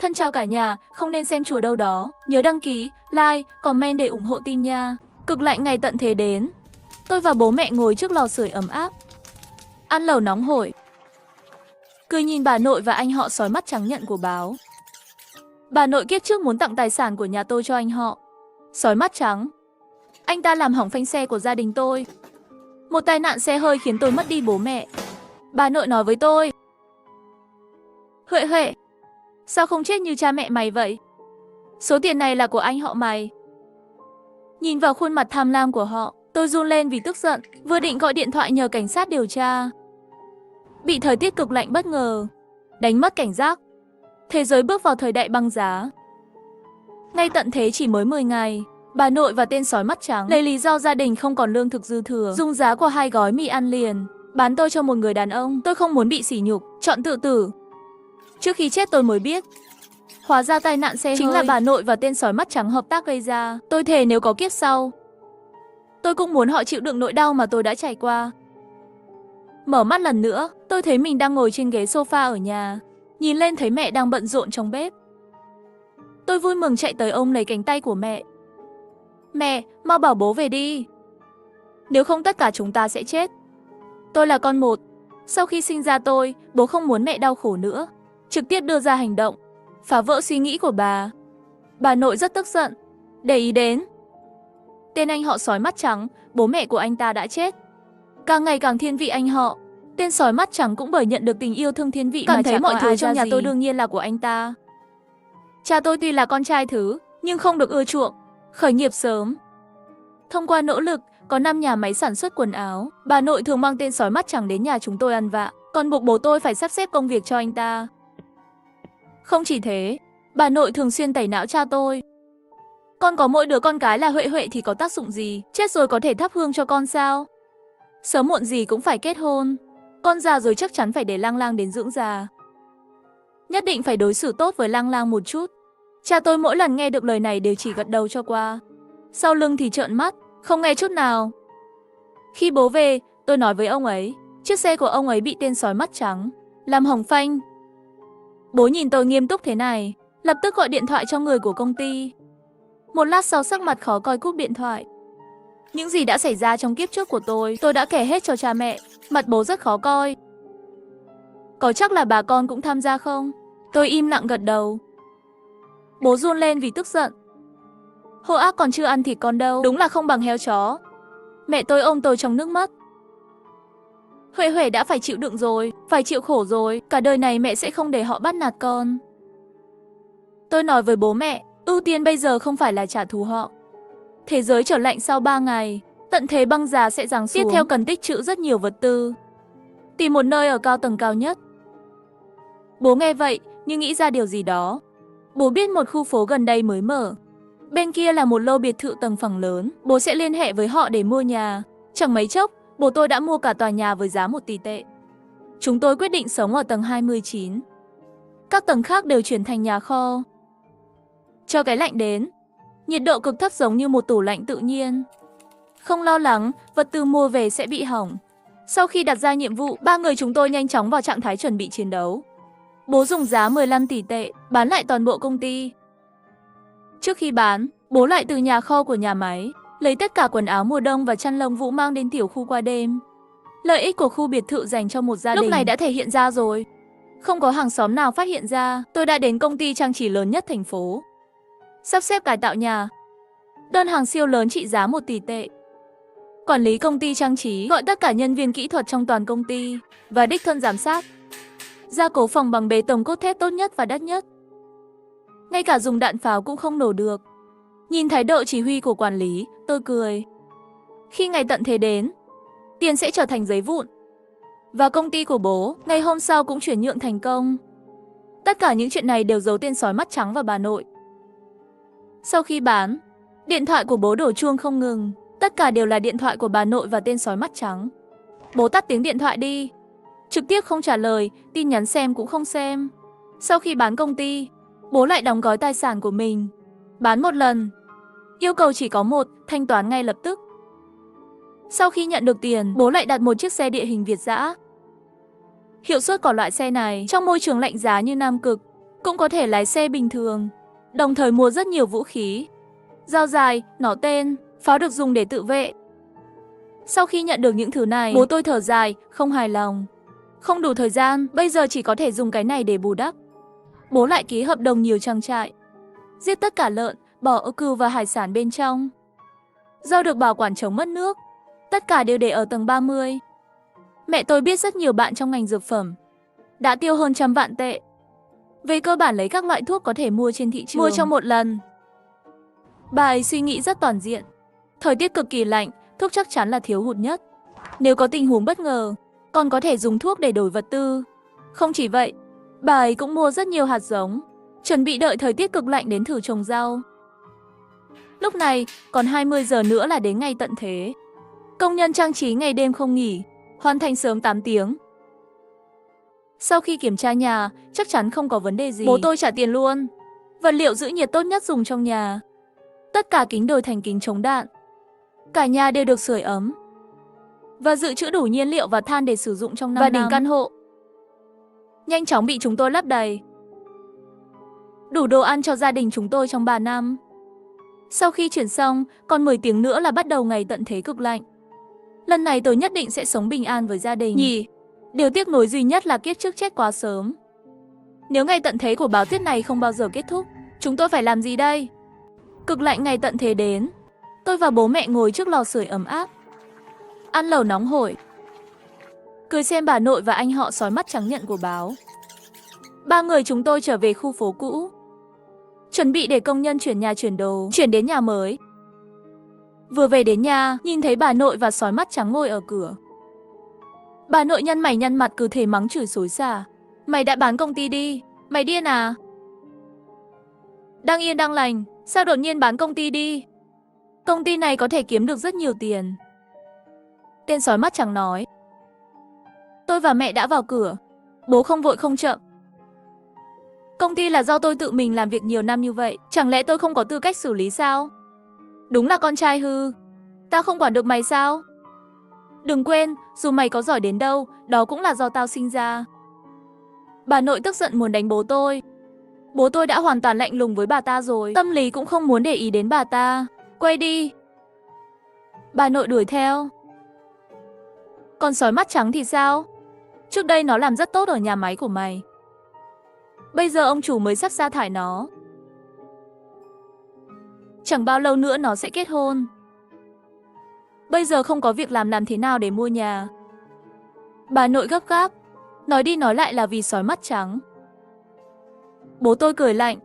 Thân chào cả nhà, không nên xem chùa đâu đó. Nhớ đăng ký, like, comment để ủng hộ team nha. Cực lạnh ngày tận thế đến. Tôi và bố mẹ ngồi trước lò sưởi ấm áp, ăn lẩu nóng hổi. Cười nhìn bà nội và anh họ sói mắt trắng nhận của báo. Bà nội kiếp trước muốn tặng tài sản của nhà tôi cho anh họ. Sói mắt trắng. Anh ta làm hỏng phanh xe của gia đình tôi. Một tai nạn xe hơi khiến tôi mất đi bố mẹ. Bà nội nói với tôi: Huệ Huệ, sao không chết như cha mẹ mày vậy? Số tiền này là của anh họ mày. Nhìn vào khuôn mặt tham lam của họ, tôi run lên vì tức giận, vừa định gọi điện thoại nhờ cảnh sát điều tra. Bị thời tiết cực lạnh bất ngờ đánh mất cảnh giác. Thế giới bước vào thời đại băng giá. Ngay tận thế chỉ mới 10 ngày, bà nội và tên sói mắt trắng lấy lý do gia đình không còn lương thực dư thừa, dùng giá của 2 gói mì ăn liền, bán tôi cho một người đàn ông. Tôi không muốn bị sỉ nhục, chọn tự tử. Trước khi chết tôi mới biết, hóa ra tai nạn xe chính là bà nội và tên sói mắt trắng hợp tác gây ra. Tôi thề nếu có kiếp sau, tôi cũng muốn họ chịu đựng nỗi đau mà tôi đã trải qua. Mở mắt lần nữa, tôi thấy mình đang ngồi trên ghế sofa ở nhà, nhìn lên thấy mẹ đang bận rộn trong bếp. Tôi vui mừng chạy tới ôm lấy cánh tay của mẹ. Mẹ, mau bảo bố về đi. Nếu không tất cả chúng ta sẽ chết. Tôi là con một. Sau khi sinh ra tôi, bố không muốn mẹ đau khổ nữa. Trực tiếp đưa ra hành động, phá vỡ suy nghĩ của bà. Bà nội rất tức giận, để ý đến tên anh họ sói mắt trắng, bố mẹ của anh ta đã chết. Càng ngày càng thiên vị anh họ. Tên sói mắt trắng cũng bởi nhận được tình yêu thương thiên vị mà thấy mọi thứ trong nhà tôi đương nhiên là của anh ta. Cha tôi tuy là con trai thứ, nhưng không được ưa chuộng, khởi nghiệp sớm. Thông qua nỗ lực, có 5 nhà máy sản xuất quần áo. Bà nội thường mang tên sói mắt trắng đến nhà chúng tôi ăn vạ, còn buộc bố tôi phải sắp xếp công việc cho anh ta. Không chỉ thế, bà nội thường xuyên tẩy não cha tôi. Con có mỗi đứa con cái là Huệ Huệ thì có tác dụng gì? Chết rồi có thể thắp hương cho con sao? Sớm muộn gì cũng phải kết hôn. Con già rồi chắc chắn phải để Lang Lang đến dưỡng già. Nhất định phải đối xử tốt với Lang Lang một chút. Cha tôi mỗi lần nghe được lời này đều chỉ gật đầu cho qua. Sau lưng thì trợn mắt, không nghe chút nào. Khi bố về, tôi nói với ông ấy, chiếc xe của ông ấy bị tên sói mắt trắng làm hỏng phanh. Bố nhìn tôi nghiêm túc thế này, lập tức gọi điện thoại cho người của công ty. Một lát sau sắc mặt khó coi cúp điện thoại. Những gì đã xảy ra trong kiếp trước của tôi đã kể hết cho cha mẹ. Mặt bố rất khó coi. Có chắc là bà con cũng tham gia không? Tôi im lặng gật đầu. Bố run lên vì tức giận. Hô ác còn chưa ăn thịt con đâu, đúng là không bằng heo chó. Mẹ tôi ôm tôi trong nước mắt. Huệ Huệ đã phải chịu đựng rồi, phải chịu khổ rồi, cả đời này mẹ sẽ không để họ bắt nạt con. Tôi nói với bố mẹ, ưu tiên bây giờ không phải là trả thù họ. Thế giới trở lạnh sau 3 ngày, tận thế băng giá sẽ giáng xuống. Tiếp theo cần tích trữ rất nhiều vật tư, tìm một nơi ở cao tầng cao nhất. Bố nghe vậy, nhưng nghĩ ra điều gì đó. Bố biết một khu phố gần đây mới mở. Bên kia là một lô biệt thự tầng phẳng lớn, bố sẽ liên hệ với họ để mua nhà. Chẳng mấy chốc, bố tôi đã mua cả tòa nhà với giá 1 tỷ tệ. Chúng tôi quyết định sống ở tầng 29. Các tầng khác đều chuyển thành nhà kho. Cho cái lạnh đến, nhiệt độ cực thấp giống như một tủ lạnh tự nhiên. Không lo lắng, vật tư mua về sẽ bị hỏng. Sau khi đặt ra nhiệm vụ, 3 người chúng tôi nhanh chóng vào trạng thái chuẩn bị chiến đấu. Bố dùng giá 15 tỷ tệ, bán lại toàn bộ công ty. Trước khi bán, bố lại từ nhà kho của nhà máy, lấy tất cả quần áo mùa đông và chăn lông vũ mang đến tiểu khu qua đêm. Lợi ích của khu biệt thự dành cho một gia đình lúc này đã thể hiện ra rồi. Không có hàng xóm nào phát hiện ra, tôi đã đến công ty trang trí lớn nhất thành phố. Sắp xếp cải tạo nhà. Đơn hàng siêu lớn trị giá 1 tỷ tệ. Quản lý công ty trang trí gọi tất cả nhân viên kỹ thuật trong toàn công ty và đích thân giám sát. Gia cố phòng bằng bê tông cốt thép tốt nhất và đắt nhất. Ngay cả dùng đạn pháo cũng không nổ được. Nhìn thái độ chỉ huy của quản lý, tôi cười. Khi ngày tận thế đến, tiền sẽ trở thành giấy vụn. Và công ty của bố, ngày hôm sau cũng chuyển nhượng thành công. Tất cả những chuyện này đều giấu tên sói mắt trắng và bà nội. Sau khi bán, điện thoại của bố đổ chuông không ngừng. Tất cả đều là điện thoại của bà nội và tên sói mắt trắng. Bố tắt tiếng điện thoại đi. Trực tiếp không trả lời, tin nhắn xem cũng không xem. Sau khi bán công ty, bố lại đóng gói tài sản của mình. Bán một lần. Yêu cầu chỉ có một, thanh toán ngay lập tức. Sau khi nhận được tiền, bố lại đặt một chiếc xe địa hình Việt dã. Hiệu suất của loại xe này trong môi trường lạnh giá như Nam Cực cũng có thể lái xe bình thường, đồng thời mua rất nhiều vũ khí, dao dài, nỏ tên, pháo được dùng để tự vệ. Sau khi nhận được những thứ này, bố tôi thở dài, không hài lòng. Không đủ thời gian, bây giờ chỉ có thể dùng cái này để bù đắp. Bố lại ký hợp đồng nhiều trang trại, giết tất cả lợn, bò, cừu và hải sản bên trong. Rau được bảo quản chống mất nước, tất cả đều để ở tầng 30. Mẹ tôi biết rất nhiều bạn trong ngành dược phẩm, đã tiêu hơn 100 vạn tệ. Về cơ bản lấy các loại thuốc có thể mua trên thị trường, mua trong một lần. Bà ấy suy nghĩ rất toàn diện. Thời tiết cực kỳ lạnh, thuốc chắc chắn là thiếu hụt nhất. Nếu có tình huống bất ngờ, còn có thể dùng thuốc để đổi vật tư. Không chỉ vậy, bà ấy cũng mua rất nhiều hạt giống, chuẩn bị đợi thời tiết cực lạnh đến thử trồng rau. Lúc này, còn 20 giờ nữa là đến ngày tận thế. Công nhân trang trí ngày đêm không nghỉ, hoàn thành sớm 8 tiếng. Sau khi kiểm tra nhà, chắc chắn không có vấn đề gì. Bố tôi trả tiền luôn. Vật liệu giữ nhiệt tốt nhất dùng trong nhà. Tất cả kính đổi thành kính chống đạn. Cả nhà đều được sưởi ấm và dự trữ đủ nhiên liệu và than để sử dụng trong 5 năm. Và đỉnh căn hộ nhanh chóng bị chúng tôi lấp đầy. Đủ đồ ăn cho gia đình chúng tôi trong 3 năm. Sau khi chuyển xong, còn 10 tiếng nữa là bắt đầu ngày tận thế cực lạnh. Lần này tôi nhất định sẽ sống bình an với gia đình. Nhỉ? Điều tiếc nuối duy nhất là kiếp trước chết quá sớm. Nếu ngày tận thế của báo tuyết này không bao giờ kết thúc, chúng tôi phải làm gì đây? Cực lạnh ngày tận thế đến. Tôi và bố mẹ ngồi trước lò sưởi ấm áp, ăn lẩu nóng hổi, cười xem bà nội và anh họ sói mắt trắng nhận của báo. 3 người chúng tôi trở về khu phố cũ, chuẩn bị để công nhân chuyển nhà chuyển đồ, chuyển đến nhà mới. Vừa về đến nhà, nhìn thấy bà nội và sói mắt trắng ngồi ở cửa. Bà nội nhăn mày nhăn mặt cứ thế mắng chửi xối xả. Mày đã bán công ty đi, mày điên à? Đang yên đang lành, sao đột nhiên bán công ty đi? Công ty này có thể kiếm được rất nhiều tiền. Tên sói mắt trắng nói. Tôi và mẹ đã vào cửa, bố không vội không chậm. Công ty là do tôi tự mình làm việc nhiều năm như vậy, chẳng lẽ tôi không có tư cách xử lý sao? Đúng là con trai hư. Tao không quản được mày sao? Đừng quên, dù mày có giỏi đến đâu, đó cũng là do tao sinh ra. Bà nội tức giận muốn đánh bố tôi. Bố tôi đã hoàn toàn lạnh lùng với bà ta rồi, tâm lý cũng không muốn để ý đến bà ta. Quay đi. Bà nội đuổi theo. Còn sói mắt trắng thì sao? Trước đây nó làm rất tốt ở nhà máy của mày. Bây giờ ông chủ mới sắp sa thải nó. Chẳng bao lâu nữa nó sẽ kết hôn. Bây giờ không có việc làm thế nào để mua nhà? Bà nội gấp gáp, nói đi nói lại là vì sói mắt trắng. Bố tôi cười lạnh.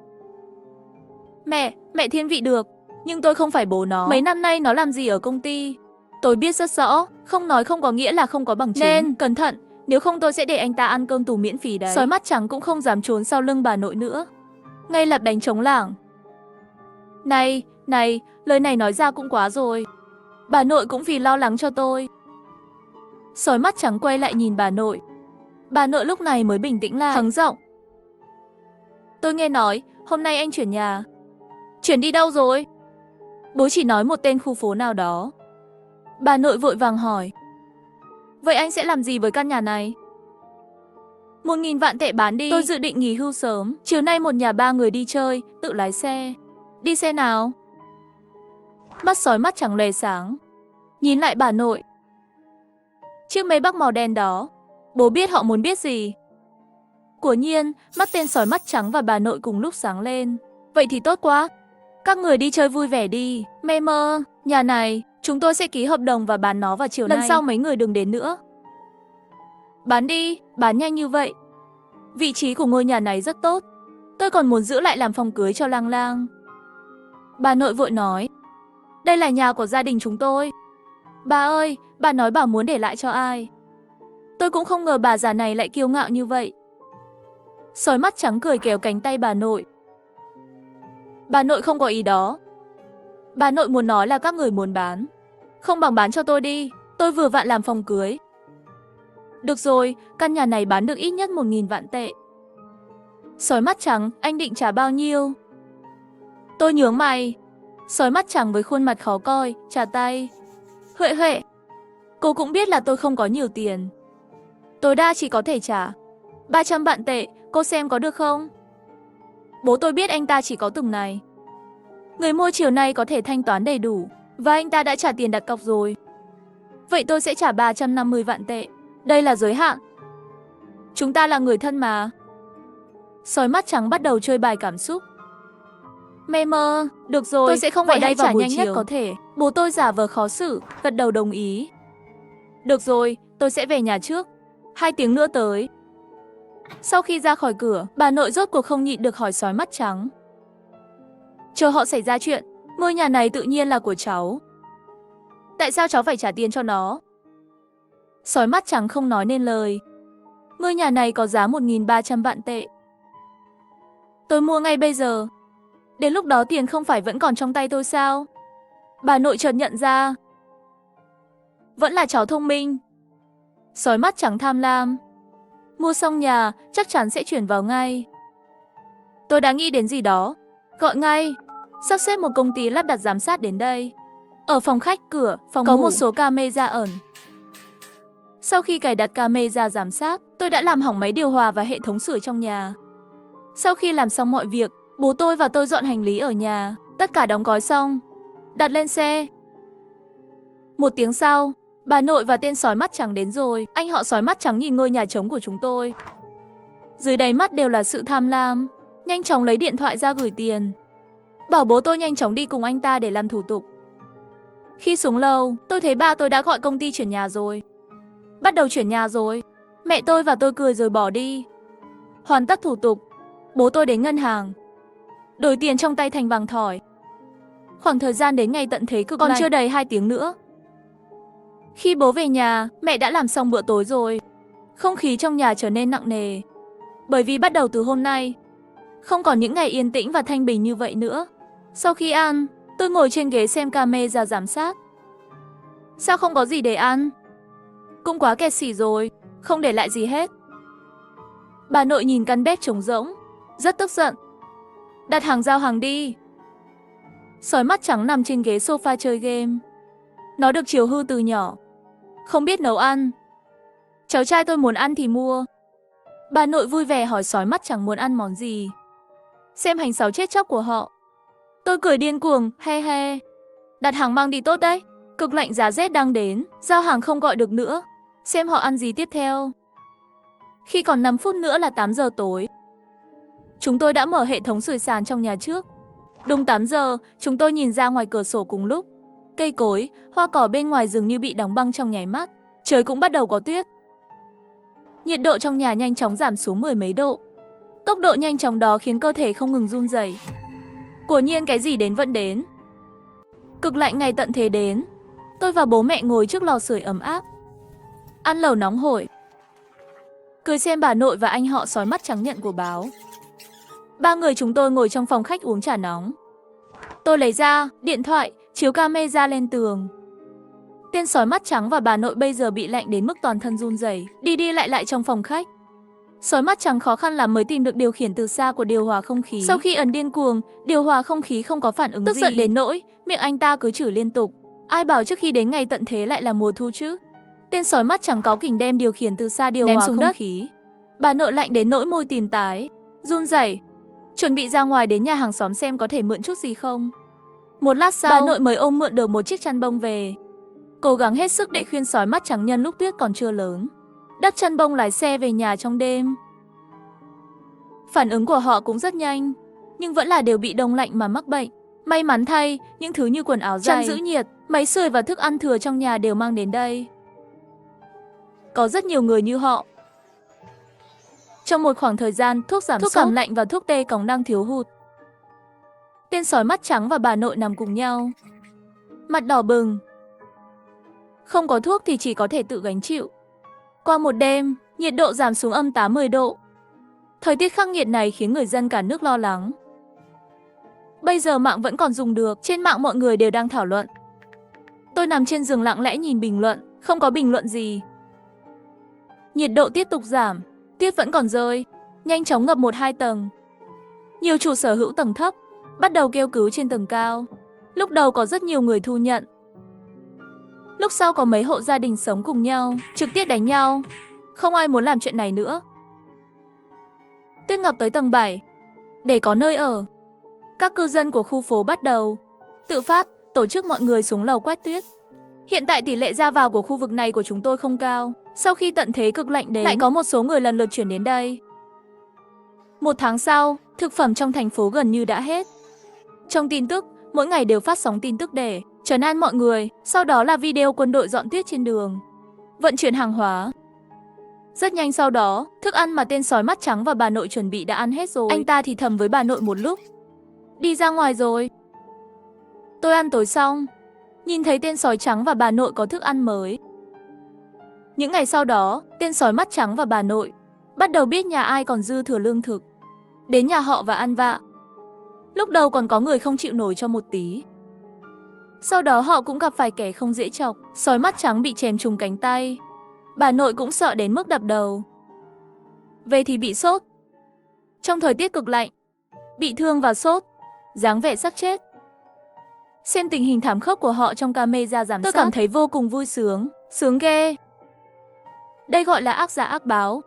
Mẹ thiên vị được, nhưng tôi không phải bố nó. Mấy năm nay nó làm gì ở công ty? Tôi biết rất rõ, không nói không có nghĩa là không có bằng chứng. Nên, cẩn thận, nếu không tôi sẽ để anh ta ăn cơm tù miễn phí đấy. Sói mắt trắng cũng không dám trốn sau lưng bà nội nữa. Ngay lập đánh trống lảng. Này, lời này nói ra cũng quá rồi. Bà nội cũng vì lo lắng cho tôi. Sói mắt trắng quay lại nhìn bà nội. Bà nội lúc này mới bình tĩnh lại, hắng giọng. Tôi nghe nói, hôm nay anh chuyển nhà. Chuyển đi đâu rồi? Bố chỉ nói một tên khu phố nào đó. Bà nội vội vàng hỏi. Vậy anh sẽ làm gì với căn nhà này? 1.000 vạn tệ bán đi. Tôi dự định nghỉ hưu sớm. Chiều nay một nhà 3 người đi chơi, tự lái xe. Đi xe nào? Mắt sói mắt trắng lè sáng. Nhìn lại bà nội. Chiếc Maybach màu đen đó. Bố biết họ muốn biết gì. Quả nhiên, mắt tên sói mắt trắng và bà nội cùng lúc sáng lên. Vậy thì tốt quá. Các người đi chơi vui vẻ đi. Mê mơ, nhà này, chúng tôi sẽ ký hợp đồng và bán nó vào chiều nay. Lần sau mấy người đừng đến nữa. Bán đi, bán nhanh như vậy. Vị trí của ngôi nhà này rất tốt. Tôi còn muốn giữ lại làm phòng cưới cho Lang Lang. Bà nội vội nói. Đây là nhà của gia đình chúng tôi. Bà ơi, bà nói bà muốn để lại cho ai? Tôi cũng không ngờ bà già này lại kiêu ngạo như vậy. Sói mắt trắng cười kéo cánh tay bà nội. Bà nội không có ý đó. Bà nội muốn nói là các người muốn bán. Không bằng bán cho tôi đi. Tôi vừa vặn làm phòng cưới. Được rồi, căn nhà này bán được ít nhất 1.000 vạn tệ. Sói mắt trắng, anh định trả bao nhiêu? Tôi nhướng mày. Sói mắt trắng với khuôn mặt khó coi, trả tay. Huệ, cô cũng biết là tôi không có nhiều tiền. Tối đa chỉ có thể trả 300 vạn tệ, cô xem có được không? Bố tôi biết anh ta chỉ có từng này. Người mua chiều nay có thể thanh toán đầy đủ, và anh ta đã trả tiền đặt cọc rồi. Vậy tôi sẽ trả 350 vạn tệ. Đây là giới hạn. Chúng ta là người thân mà. Sói mắt trắng bắt đầu chơi bài cảm xúc. Mê mơ, được rồi, tôi sẽ không ở đây vào buổi chiều. Nhanh nhất có thể. Bố tôi giả vờ khó xử, gật đầu đồng ý. Được rồi, tôi sẽ về nhà trước. 2 tiếng nữa tới. Sau khi ra khỏi cửa, bà nội rốt cuộc không nhịn được hỏi sói mắt trắng. Chờ họ xảy ra chuyện, ngôi nhà này tự nhiên là của cháu. Tại sao cháu phải trả tiền cho nó? Sói mắt trắng không nói nên lời. Ngôi nhà này có giá 1.300 vạn tệ. Tôi mua ngay bây giờ. Đến lúc đó tiền không phải vẫn còn trong tay tôi sao? Bà nội chợt nhận ra. Vẫn là cháu thông minh. Sói mắt trắng tham lam. Mua xong nhà, chắc chắn sẽ chuyển vào ngay. Tôi đã nghĩ đến gì đó. Gọi ngay. Sắp xếp một công ty lắp đặt giám sát đến đây. Ở phòng khách, cửa, phòng có một số camera ẩn. Sau khi cài đặt camera giám sát, tôi đã làm hỏng máy điều hòa và hệ thống sưởi trong nhà. Sau khi làm xong mọi việc, bố tôi và tôi dọn hành lý ở nhà. Tất cả đóng gói xong, đặt lên xe. 1 tiếng sau, bà nội và tên sói mắt trắng đến rồi. Anh họ sói mắt trắng nhìn ngôi nhà trống của chúng tôi. Dưới đáy mắt đều là sự tham lam. Nhanh chóng lấy điện thoại ra gửi tiền. Bảo bố tôi nhanh chóng đi cùng anh ta để làm thủ tục. Khi xuống lầu, tôi thấy ba tôi đã gọi công ty chuyển nhà rồi. Bắt đầu chuyển nhà rồi. Mẹ tôi và tôi cười rồi bỏ đi. Hoàn tất thủ tục, bố tôi đến ngân hàng, đổi tiền trong tay thành vàng thỏi. Khoảng thời gian đến ngày tận thế cực lạnh, còn chưa đầy 2 tiếng nữa. Khi bố về nhà, mẹ đã làm xong bữa tối rồi. Không khí trong nhà trở nên nặng nề. Bởi vì bắt đầu từ hôm nay, không còn những ngày yên tĩnh và thanh bình như vậy nữa. Sau khi ăn, tôi ngồi trên ghế xem camera giám sát. Sao không có gì để ăn? Cũng quá kẹt xỉ rồi, không để lại gì hết. Bà nội nhìn căn bếp trống rỗng, rất tức giận. Đặt hàng giao hàng đi. Sói mắt trắng nằm trên ghế sofa chơi game. Nó được chiều hư từ nhỏ, không biết nấu ăn. Cháu trai tôi muốn ăn thì mua. Bà nội vui vẻ hỏi sói mắt trắng muốn ăn món gì. Xem hành sáu chết chóc của họ. Tôi cười điên cuồng, he he. Đặt hàng mang đi tốt đấy. Cực lạnh giá rét đang đến, giao hàng không gọi được nữa. Xem họ ăn gì tiếp theo. Khi còn 5 phút nữa là 8 giờ tối. Chúng tôi đã mở hệ thống sưởi sàn trong nhà trước. Đúng 8 giờ, chúng tôi nhìn ra ngoài cửa sổ cùng lúc. Cây cối, hoa cỏ bên ngoài dường như bị đóng băng trong nháy mắt. Trời cũng bắt đầu có tuyết. Nhiệt độ trong nhà nhanh chóng giảm xuống 10 mấy độ. Tốc độ nhanh chóng đó khiến cơ thể không ngừng run rẩy. Quả nhiên cái gì đến vẫn đến. Cực lạnh ngày tận thế đến. Tôi và bố mẹ ngồi trước lò sưởi ấm áp, ăn lẩu nóng hổi, cười xem bà nội và anh họ sói mắt trắng nhận của báo. 3 người chúng tôi ngồi trong phòng khách uống trà nóng. Tôi lấy ra điện thoại, chiếu camera lên tường. Tên sói mắt trắng và bà nội bây giờ bị lạnh đến mức toàn thân run rẩy, đi đi lại lại trong phòng khách. Sói mắt trắng khó khăn lắm mới tìm được điều khiển từ xa của điều hòa không khí. Sau khi ấn điên cuồng, điều hòa không khí không có phản ứng gì. Tức giận đến nỗi miệng anh ta cứ chửi liên tục. Ai bảo trước khi đến ngày tận thế lại là mùa thu chứ? Tên sói mắt trắng cáu kỉnh đem điều khiển từ xa điều hòa không khí. Bà nội lạnh đến nỗi môi tím tái, run rẩy, chuẩn bị ra ngoài đến nhà hàng xóm xem có thể mượn chút gì không. Một lát sau, bà nội mới ôm mượn được một chiếc chăn bông về, cố gắng hết sức để khuyên sói mắt trắng nhân lúc tuyết còn chưa lớn đắp chăn bông lái xe về nhà trong đêm. Phản ứng của họ cũng rất nhanh, nhưng vẫn là đều bị đông lạnh mà mắc bệnh. May mắn thay, những thứ như quần áo dày, chăn giữ nhiệt, máy sưởi và thức ăn thừa trong nhà đều mang đến đây. Có rất nhiều người như họ. Trong một khoảng thời gian, thuốc giảm sốt, cảm lạnh và thuốc tê cóng đang thiếu hụt. Tên sói mắt trắng và bà nội nằm cùng nhau, mặt đỏ bừng. Không có thuốc thì chỉ có thể tự gánh chịu. Qua một đêm, nhiệt độ giảm xuống âm 80 độ. Thời tiết khắc nghiệt này khiến người dân cả nước lo lắng. Bây giờ mạng vẫn còn dùng được, trên mạng mọi người đều đang thảo luận. Tôi nằm trên giường lặng lẽ nhìn bình luận, không có bình luận gì. Nhiệt độ tiếp tục giảm, tuyết vẫn còn rơi, nhanh chóng ngập 1-2 tầng. Nhiều chủ sở hữu tầng thấp bắt đầu kêu cứu trên tầng cao. Lúc đầu có rất nhiều người thu nhận. Lúc sau có mấy hộ gia đình sống cùng nhau, trực tiếp đánh nhau. Không ai muốn làm chuyện này nữa. Tuyết ngập tới tầng 7. Để có nơi ở, các cư dân của khu phố bắt đầu tự phát tổ chức mọi người xuống lầu quét tuyết. Hiện tại tỷ lệ ra vào của khu vực này của chúng tôi không cao. Sau khi tận thế cực lạnh đến, lại có một số người lần lượt chuyển đến đây. 1 tháng sau, thực phẩm trong thành phố gần như đã hết. Trong tin tức, mỗi ngày đều phát sóng tin tức để trấn an mọi người. Sau đó là video quân đội dọn tuyết trên đường, vận chuyển hàng hóa. Rất nhanh sau đó, thức ăn mà tên sói mắt trắng và bà nội chuẩn bị đã ăn hết rồi. Anh ta thì thầm với bà nội một lúc. Đi ra ngoài rồi. Tôi ăn tối xong, nhìn thấy tên sói trắng và bà nội có thức ăn mới. Những ngày sau đó, tên sói mắt trắng và bà nội bắt đầu biết nhà ai còn dư thừa lương thực, đến nhà họ và ăn vạ. Lúc đầu còn có người không chịu nổi cho một tí. Sau đó họ cũng gặp phải kẻ không dễ chọc. Sói mắt trắng bị chém trúng cánh tay. Bà nội cũng sợ đến mức đập đầu. Về thì bị sốt. Trong thời tiết cực lạnh, bị thương và sốt, dáng vẻ sắp chết. Xem tình hình thảm khốc của họ trong camera giám sát, tôi cảm thấy vô cùng vui sướng. Sướng ghê. Đây gọi là ác giả ác báo.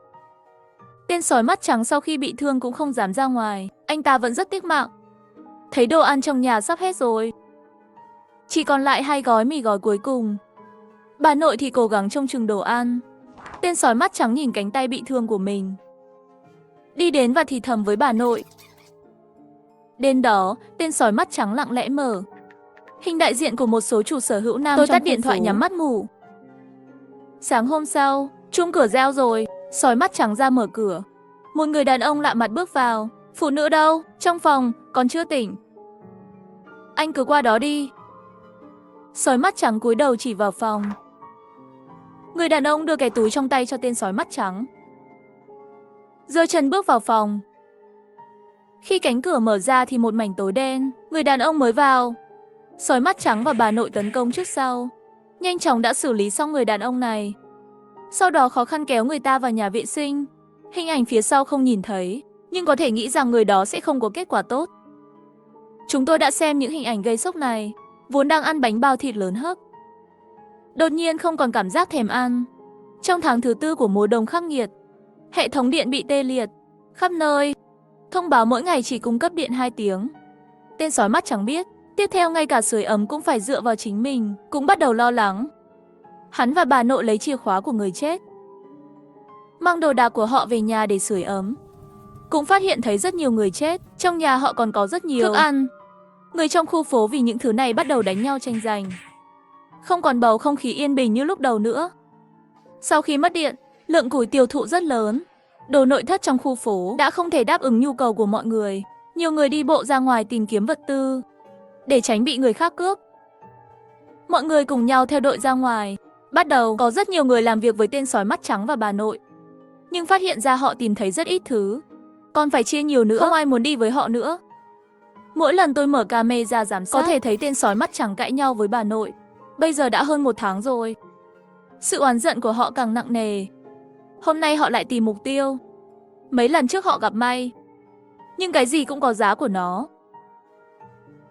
Tên sói mắt trắng sau khi bị thương cũng không dám ra ngoài. Anh ta vẫn rất tiếc mạng. Thấy đồ ăn trong nhà sắp hết rồi, chỉ còn lại 2 gói mì gói cuối cùng. Bà nội thì cố gắng trông chừng đồ ăn. Tên sói mắt trắng nhìn cánh tay bị thương của mình, đi đến và thì thầm với bà nội. Đêm đó, tên sói mắt trắng lặng lẽ mở hình đại diện của một số chủ sở hữu nam. Tôi tắt điện thoại nhắm mắt ngủ. Sáng hôm sau, chuông cửa reo rồi. Sói mắt trắng ra mở cửa. Một người đàn ông lạ mặt bước vào. Phụ nữ đâu? Trong phòng, còn chưa tỉnh. Anh cứ qua đó đi. Sói mắt trắng cúi đầu chỉ vào phòng. Người đàn ông đưa cái túi trong tay cho tên sói mắt trắng, giơ chân bước vào phòng. Khi cánh cửa mở ra thì một mảnh tối đen. Người đàn ông mới vào. Sói mắt trắng và bà nội tấn công trước sau, nhanh chóng đã xử lý xong người đàn ông này. Sau đó khó khăn kéo người ta vào nhà vệ sinh. Hình ảnh phía sau không nhìn thấy, nhưng có thể nghĩ rằng người đó sẽ không có kết quả tốt. Chúng tôi đã xem những hình ảnh gây sốc này, vốn đang ăn bánh bao thịt lớn hấp, đột nhiên không còn cảm giác thèm ăn. Trong tháng thứ 4 của mùa đông khắc nghiệt, hệ thống điện bị tê liệt khắp nơi, thông báo mỗi ngày chỉ cung cấp điện 2 tiếng. Tên sói mắt trắng biết, tiếp theo ngay cả sưởi ấm cũng phải dựa vào chính mình, cũng bắt đầu lo lắng. Hắn và bà nội lấy chìa khóa của người chết, mang đồ đạc của họ về nhà để sưởi ấm. Cũng phát hiện thấy rất nhiều người chết, trong nhà họ còn có rất nhiều thức ăn. Người trong khu phố vì những thứ này bắt đầu đánh nhau tranh giành. Không còn bầu không khí yên bình như lúc đầu nữa. Sau khi mất điện, lượng củi tiêu thụ rất lớn. Đồ nội thất trong khu phố đã không thể đáp ứng nhu cầu của mọi người. Nhiều người đi bộ ra ngoài tìm kiếm vật tư, để tránh bị người khác cướp. Mọi người cùng nhau theo đội ra ngoài. Bắt đầu có rất nhiều người làm việc với tên sói mắt trắng và bà nội, nhưng phát hiện ra họ tìm thấy rất ít thứ, còn phải chia nhiều nữa. Không ai muốn đi với họ nữa. Mỗi lần tôi mở camera giám sát, có thể thấy tên sói mắt trắng cãi nhau với bà nội. Bây giờ đã hơn 1 tháng rồi. Sự oán giận của họ càng nặng nề. Hôm nay họ lại tìm mục tiêu. Mấy lần trước họ gặp may, nhưng cái gì cũng có giá của nó.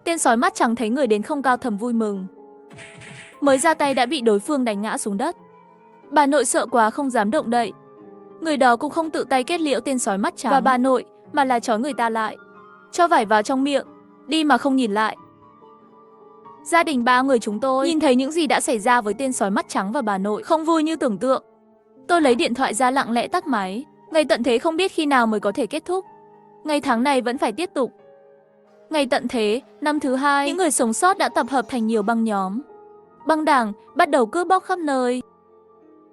Tên sói mắt trắng thấy người đến không cao thầm vui mừng. Mới ra tay đã bị đối phương đánh ngã xuống đất. Bà nội sợ quá không dám động đậy. Người đó cũng không tự tay kết liễu tên sói mắt trắng và bà nội, mà là trói người ta lại, cho vải vào trong miệng, đi mà không nhìn lại. Gia đình 3 người chúng tôi nhìn thấy những gì đã xảy ra với tên sói mắt trắng và bà nội không vui như tưởng tượng. Tôi lấy điện thoại ra lặng lẽ tắt máy. Ngày tận thế không biết khi nào mới có thể kết thúc. Ngày tháng này vẫn phải tiếp tục. Ngày tận thế, năm thứ 2, những người sống sót đã tập hợp thành nhiều băng nhóm, băng đảng, bắt đầu cướp bóc khắp nơi.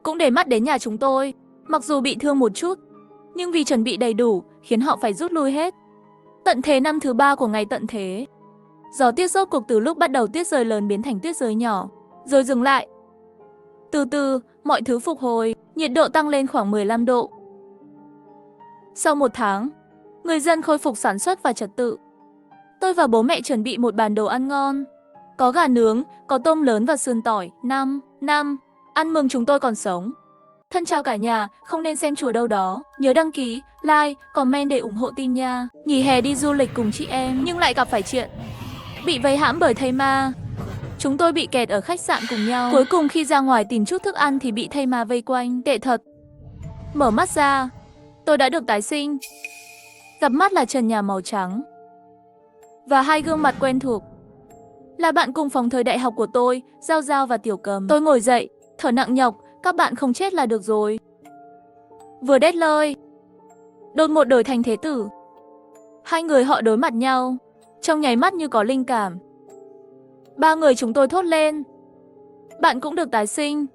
Cũng để mắt đến nhà chúng tôi. Mặc dù bị thương một chút, nhưng vì chuẩn bị đầy đủ, khiến họ phải rút lui hết. Tận thế năm thứ 3 của ngày tận thế. Gió tuyết rốt cuộc từ lúc bắt đầu tuyết rơi lớn biến thành tuyết rơi nhỏ, rồi dừng lại. Từ từ, mọi thứ phục hồi, nhiệt độ tăng lên khoảng 15 độ. Sau 1 tháng, người dân khôi phục sản xuất và trật tự. Tôi và bố mẹ chuẩn bị một bàn đồ ăn ngon. Có gà nướng, có tôm lớn và sườn tỏi. Năm, ăn mừng chúng tôi còn sống. Thân chào cả nhà, không nên xem chùa đâu đó. Nhớ đăng ký, like, comment để ủng hộ team nha. Nghỉ hè đi du lịch cùng chị em, nhưng lại gặp phải chuyện bị vây hãm bởi thây ma. Chúng tôi bị kẹt ở khách sạn cùng nhau. Cuối cùng khi ra ngoài tìm chút thức ăn thì bị thây ma vây quanh. Tệ thật. Mở mắt ra, tôi đã được tái sinh. Gặp mắt là trần nhà màu trắng và hai gương mặt quen thuộc. Là bạn cùng phòng thời đại học của tôi, Giao Giao và Tiểu Cầm. Tôi ngồi dậy, thở nặng nhọc, các bạn không chết là được rồi. Vừa đét lời, đột ngột đổi thành thế tử. Hai người họ đối mặt nhau, trong nháy mắt như có linh cảm. Ba người chúng tôi thốt lên. Bạn cũng được tái sinh.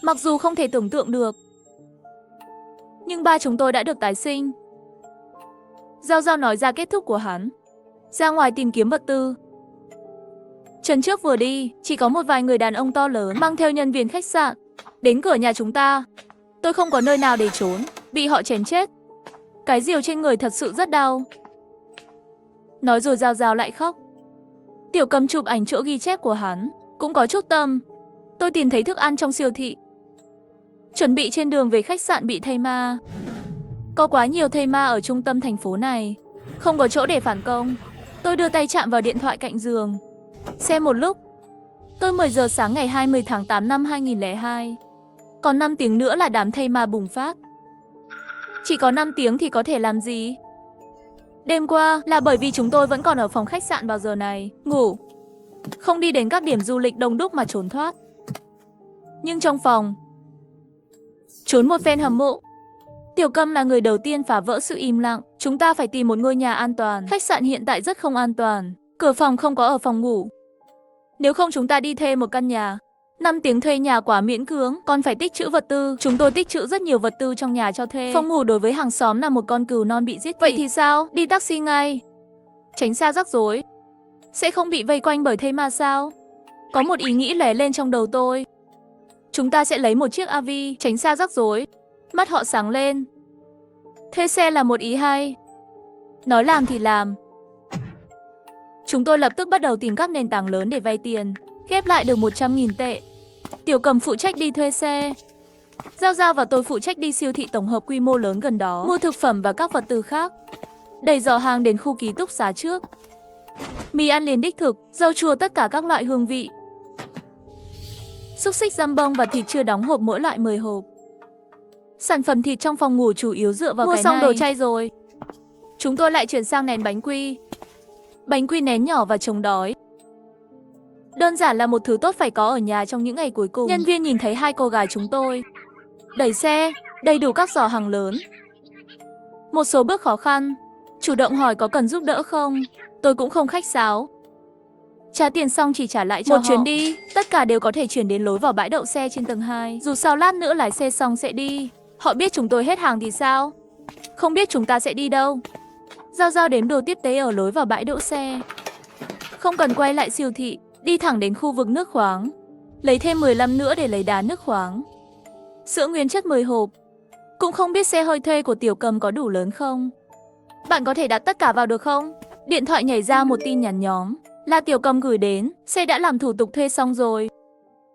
Mặc dù không thể tưởng tượng được, nhưng ba chúng tôi đã được tái sinh. Giao Giao nói ra kết thúc của hắn. Ra ngoài tìm kiếm vật tư. Trần trước vừa đi, chỉ có một vài người đàn ông to lớn mang theo nhân viên khách sạn đến cửa nhà chúng ta. Tôi không có nơi nào để trốn, bị họ chém chết. Cái rìu trên người thật sự rất đau. Nói rồi Giao Giao lại khóc. Tiểu Cầm chụp ảnh chỗ ghi chép của hắn, cũng có chút tâm. Tôi tìm thấy thức ăn trong siêu thị. Chuẩn bị trên đường về khách sạn bị thây ma. Có quá nhiều thây ma ở trung tâm thành phố này, không có chỗ để phản công. Tôi đưa tay chạm vào điện thoại cạnh giường, xem một lúc. Tôi 10 giờ sáng ngày 20 tháng 8 năm 2002. Còn 5 tiếng nữa là đám thây ma bùng phát. Chỉ có 5 tiếng thì có thể làm gì? Đêm qua là bởi vì chúng tôi vẫn còn ở phòng khách sạn vào giờ này, ngủ. Không đi đến các điểm du lịch đông đúc mà trốn thoát. Nhưng trong phòng, trốn một phen hâm mộ. Tiểu Cầm là người đầu tiên phá vỡ sự im lặng. Chúng ta phải tìm một ngôi nhà an toàn. Khách sạn hiện tại rất không an toàn. Cửa phòng không có ở phòng ngủ. Nếu không chúng ta đi thuê một căn nhà. 5 tiếng thuê nhà quá miễn cưỡng, còn phải tích trữ vật tư. Chúng tôi tích trữ rất nhiều vật tư trong nhà cho thuê. Phòng ngủ đối với hàng xóm là một con cừu non bị giết. Vậy thì sao? Đi taxi ngay. Tránh xa rắc rối. Sẽ không bị vây quanh bởi thây ma sao? Có một ý nghĩ lóe lên trong đầu tôi. Chúng ta sẽ lấy một chiếc AV, tránh xa rắc rối. Mắt họ sáng lên. Thuê xe là một ý hay. Nói làm thì làm. Chúng tôi lập tức bắt đầu tìm các nền tảng lớn để vay tiền. Ghép lại được 100.000 tệ. Tiểu Cầm phụ trách đi thuê xe. Giao Giao và tôi phụ trách đi siêu thị tổng hợp quy mô lớn gần đó, mua thực phẩm và các vật tư khác. Đẩy giỏ hàng đến khu ký túc xá trước. Mì ăn liền đích thực, rau chua tất cả các loại hương vị. Xúc xích giam bông và thịt chưa đóng hộp mỗi loại 10 hộp. Sản phẩm thịt trong phòng ngủ chủ yếu dựa vào cái này. Mua xong đồ chay rồi, chúng tôi lại chuyển sang nén bánh quy. Bánh quy nén nhỏ và chống đói. Đơn giản là một thứ tốt phải có ở nhà trong những ngày cuối cùng. Nhân viên nhìn thấy hai cô gái chúng tôi đẩy xe, đầy đủ các giỏ hàng lớn. Một số bước khó khăn, chủ động hỏi có cần giúp đỡ không. Tôi cũng không khách sáo. Trả tiền xong chỉ trả lại cho họ. Một chuyến đi, tất cả đều có thể chuyển đến lối vào bãi đậu xe trên tầng 2. Dù sao lát nữa lái xe xong sẽ đi. Họ biết chúng tôi hết hàng thì sao? Không biết chúng ta sẽ đi đâu. Giao Giao đếm đồ tiếp tế ở lối vào bãi đỗ xe. Không cần quay lại siêu thị, đi thẳng đến khu vực nước khoáng. Lấy thêm 15 nữa để lấy đá nước khoáng. Sữa nguyên chất 10 hộp. Cũng không biết xe hơi thuê của Tiểu Cầm có đủ lớn không. Bạn có thể đặt tất cả vào được không? Điện thoại nhảy ra một tin nhắn nhóm. Là Tiểu Cầm gửi đến, xe đã làm thủ tục thuê xong rồi.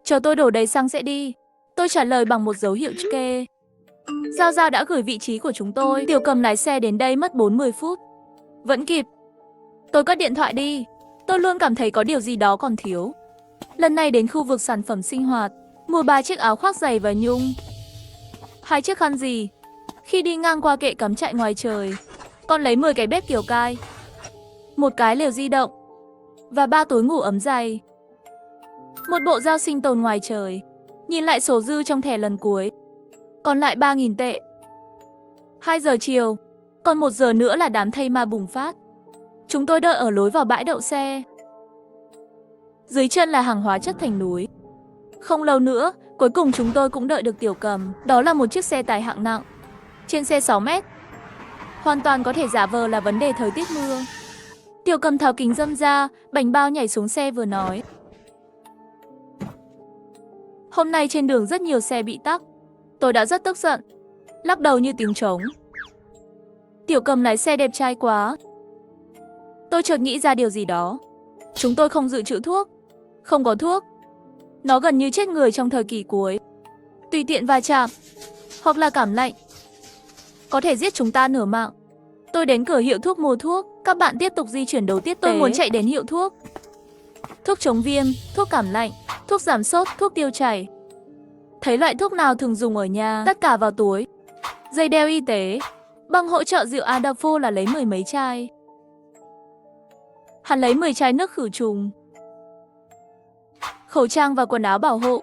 Chờ tôi đổ đầy xăng sẽ đi. Tôi trả lời bằng một dấu hiệu kê. Giao Giao đã gửi vị trí của chúng tôi. Tiểu Cầm lái xe đến đây mất 40 phút. Vẫn kịp. Tôi cất điện thoại đi. Tôi luôn cảm thấy có điều gì đó còn thiếu. Lần này đến khu vực sản phẩm sinh hoạt, mua 3 chiếc áo khoác dày và nhung, 2 chiếc khăn gì. Khi đi ngang qua kệ cắm trại ngoài trời, còn lấy 10 cái bếp kiểu cai, 1 cái lều di động và 3 túi ngủ ấm dày. Một bộ dao sinh tồn ngoài trời. Nhìn lại số dư trong thẻ lần cuối, còn lại 3.000 tệ. 2 giờ chiều, còn 1 giờ nữa là đám thây ma bùng phát. Chúng tôi đợi ở lối vào bãi đậu xe. Dưới chân là hàng hóa chất thành núi. Không lâu nữa, cuối cùng chúng tôi cũng đợi được Tiểu Cầm. Đó là một chiếc xe tải hạng nặng. Trên xe 6 mét. Hoàn toàn có thể giả vờ là vấn đề thời tiết mưa. Tiểu Cầm tháo kính râm ra, bành bao nhảy xuống xe vừa nói. Hôm nay trên đường rất nhiều xe bị tắc. Tôi đã rất tức giận. Lắc đầu như tiếng trống. Tiểu Cầm lái xe đẹp trai quá. Tôi chợt nghĩ ra điều gì đó. Chúng tôi không dự trữ thuốc. Không có thuốc. Nó gần như chết người trong thời kỳ cuối. Tùy tiện va chạm, hoặc là cảm lạnh, có thể giết chúng ta nửa mạng. Tôi đến cửa hiệu thuốc mua thuốc. Các bạn tiếp tục di chuyển đồ tiếp tế. Tôi muốn chạy đến hiệu thuốc. Thuốc chống viêm, thuốc cảm lạnh, thuốc giảm sốt, thuốc tiêu chảy. Thấy loại thuốc nào thường dùng ở nhà, tất cả vào túi. Dây đeo y tế, Bằng hỗ trợ rượu Adolfo là lấy 10 mấy chai. Hắn lấy 10 chai nước khử trùng, khẩu trang và quần áo bảo hộ.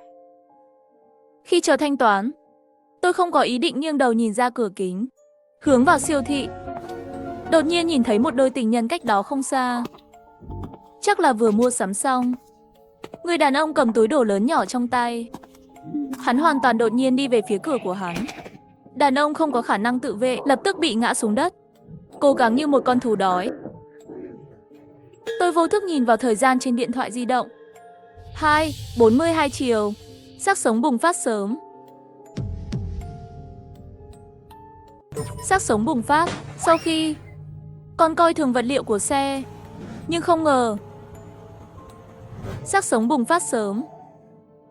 Khi chờ thanh toán, tôi không có ý định nghiêng đầu nhìn ra cửa kính, hướng vào siêu thị. Đột nhiên nhìn thấy một đôi tình nhân cách đó không xa. Chắc là vừa mua sắm xong. Người đàn ông cầm túi đồ lớn nhỏ trong tay. Hắn hoàn toàn đột nhiên đi về phía cửa của hắn. Đàn ông không có khả năng tự vệ, lập tức bị ngã xuống đất, cố gắng như một con thú đói. Tôi vô thức nhìn vào thời gian trên điện thoại di động. 2:42 chiều. Xác sống bùng phát sớm. Xác sống bùng phát sau khi con coi thường vật liệu của xe, nhưng không ngờ xác sống bùng phát sớm.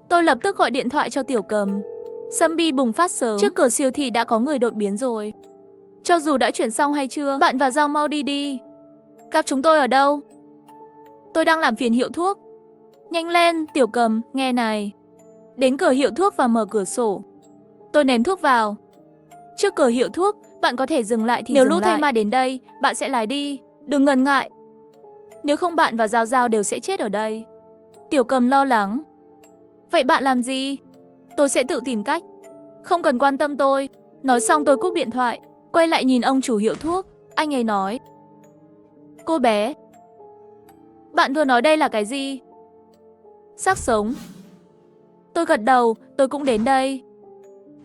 Tôi lập tức gọi điện thoại cho Tiểu Cầm. Zombie bùng phát sớm. Trước cửa siêu thị đã có người đột biến rồi. Cho dù đã chuyển xong hay chưa, bạn và Giao mau đi đi. Gặp chúng tôi ở đâu? Tôi đang làm phiền hiệu thuốc. Nhanh lên, Tiểu Cầm, nghe này. Đến cửa hiệu thuốc và mở cửa sổ. Tôi ném thuốc vào. Trước cửa hiệu thuốc, bạn có thể dừng lại thì nếu lúc Thây Ma đến đây, bạn sẽ lái đi. Đừng ngần ngại. Nếu không bạn và Giao Giao đều sẽ chết ở đây. Tiểu Cầm lo lắng. Vậy bạn làm gì? Tôi sẽ tự tìm cách. Không cần quan tâm tôi. Nói xong tôi cúp điện thoại, quay lại nhìn ông chủ hiệu thuốc. Anh ấy nói. Cô bé, bạn vừa nói đây là cái gì? Xác sống. Tôi gật đầu, tôi cũng đến đây.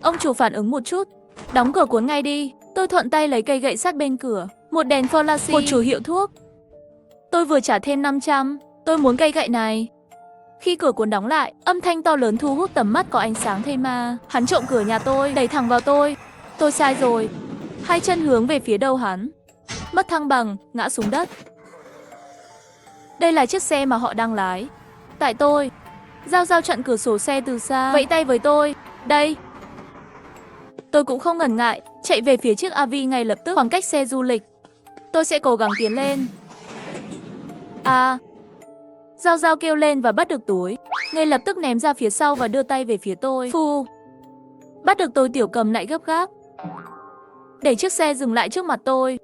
Ông chủ phản ứng một chút. Đóng cửa cuốn ngay đi. Tôi thuận tay lấy cây gậy sắt bên cửa, một đèn flashy, một chủ hiệu thuốc. Tôi vừa trả thêm 500. Tôi muốn cây gậy này. Khi cửa cuốn đóng lại, âm thanh to lớn thu hút tầm mắt có ánh sáng Thây Ma. Hắn trộm cửa nhà tôi, đẩy thẳng vào tôi. Tôi sai rồi. Hai chân hướng về phía đầu hắn. Mất thăng bằng, ngã xuống đất. Đây là chiếc xe mà họ đang lái. Tại tôi. Giao Giao chặn cửa sổ xe từ xa, vẫy tay với tôi. Đây. Tôi cũng không ngần ngại, chạy về phía chiếc AV ngay lập tức. Khoảng cách xe du lịch. Tôi sẽ cố gắng tiến lên. À. Giao Giao kêu lên và bắt được túi. Ngay lập tức ném ra phía sau và đưa tay về phía tôi. Phù. Bắt được tôi, Tiểu Cầm lại gấp gáp. Để chiếc xe dừng lại trước mặt tôi.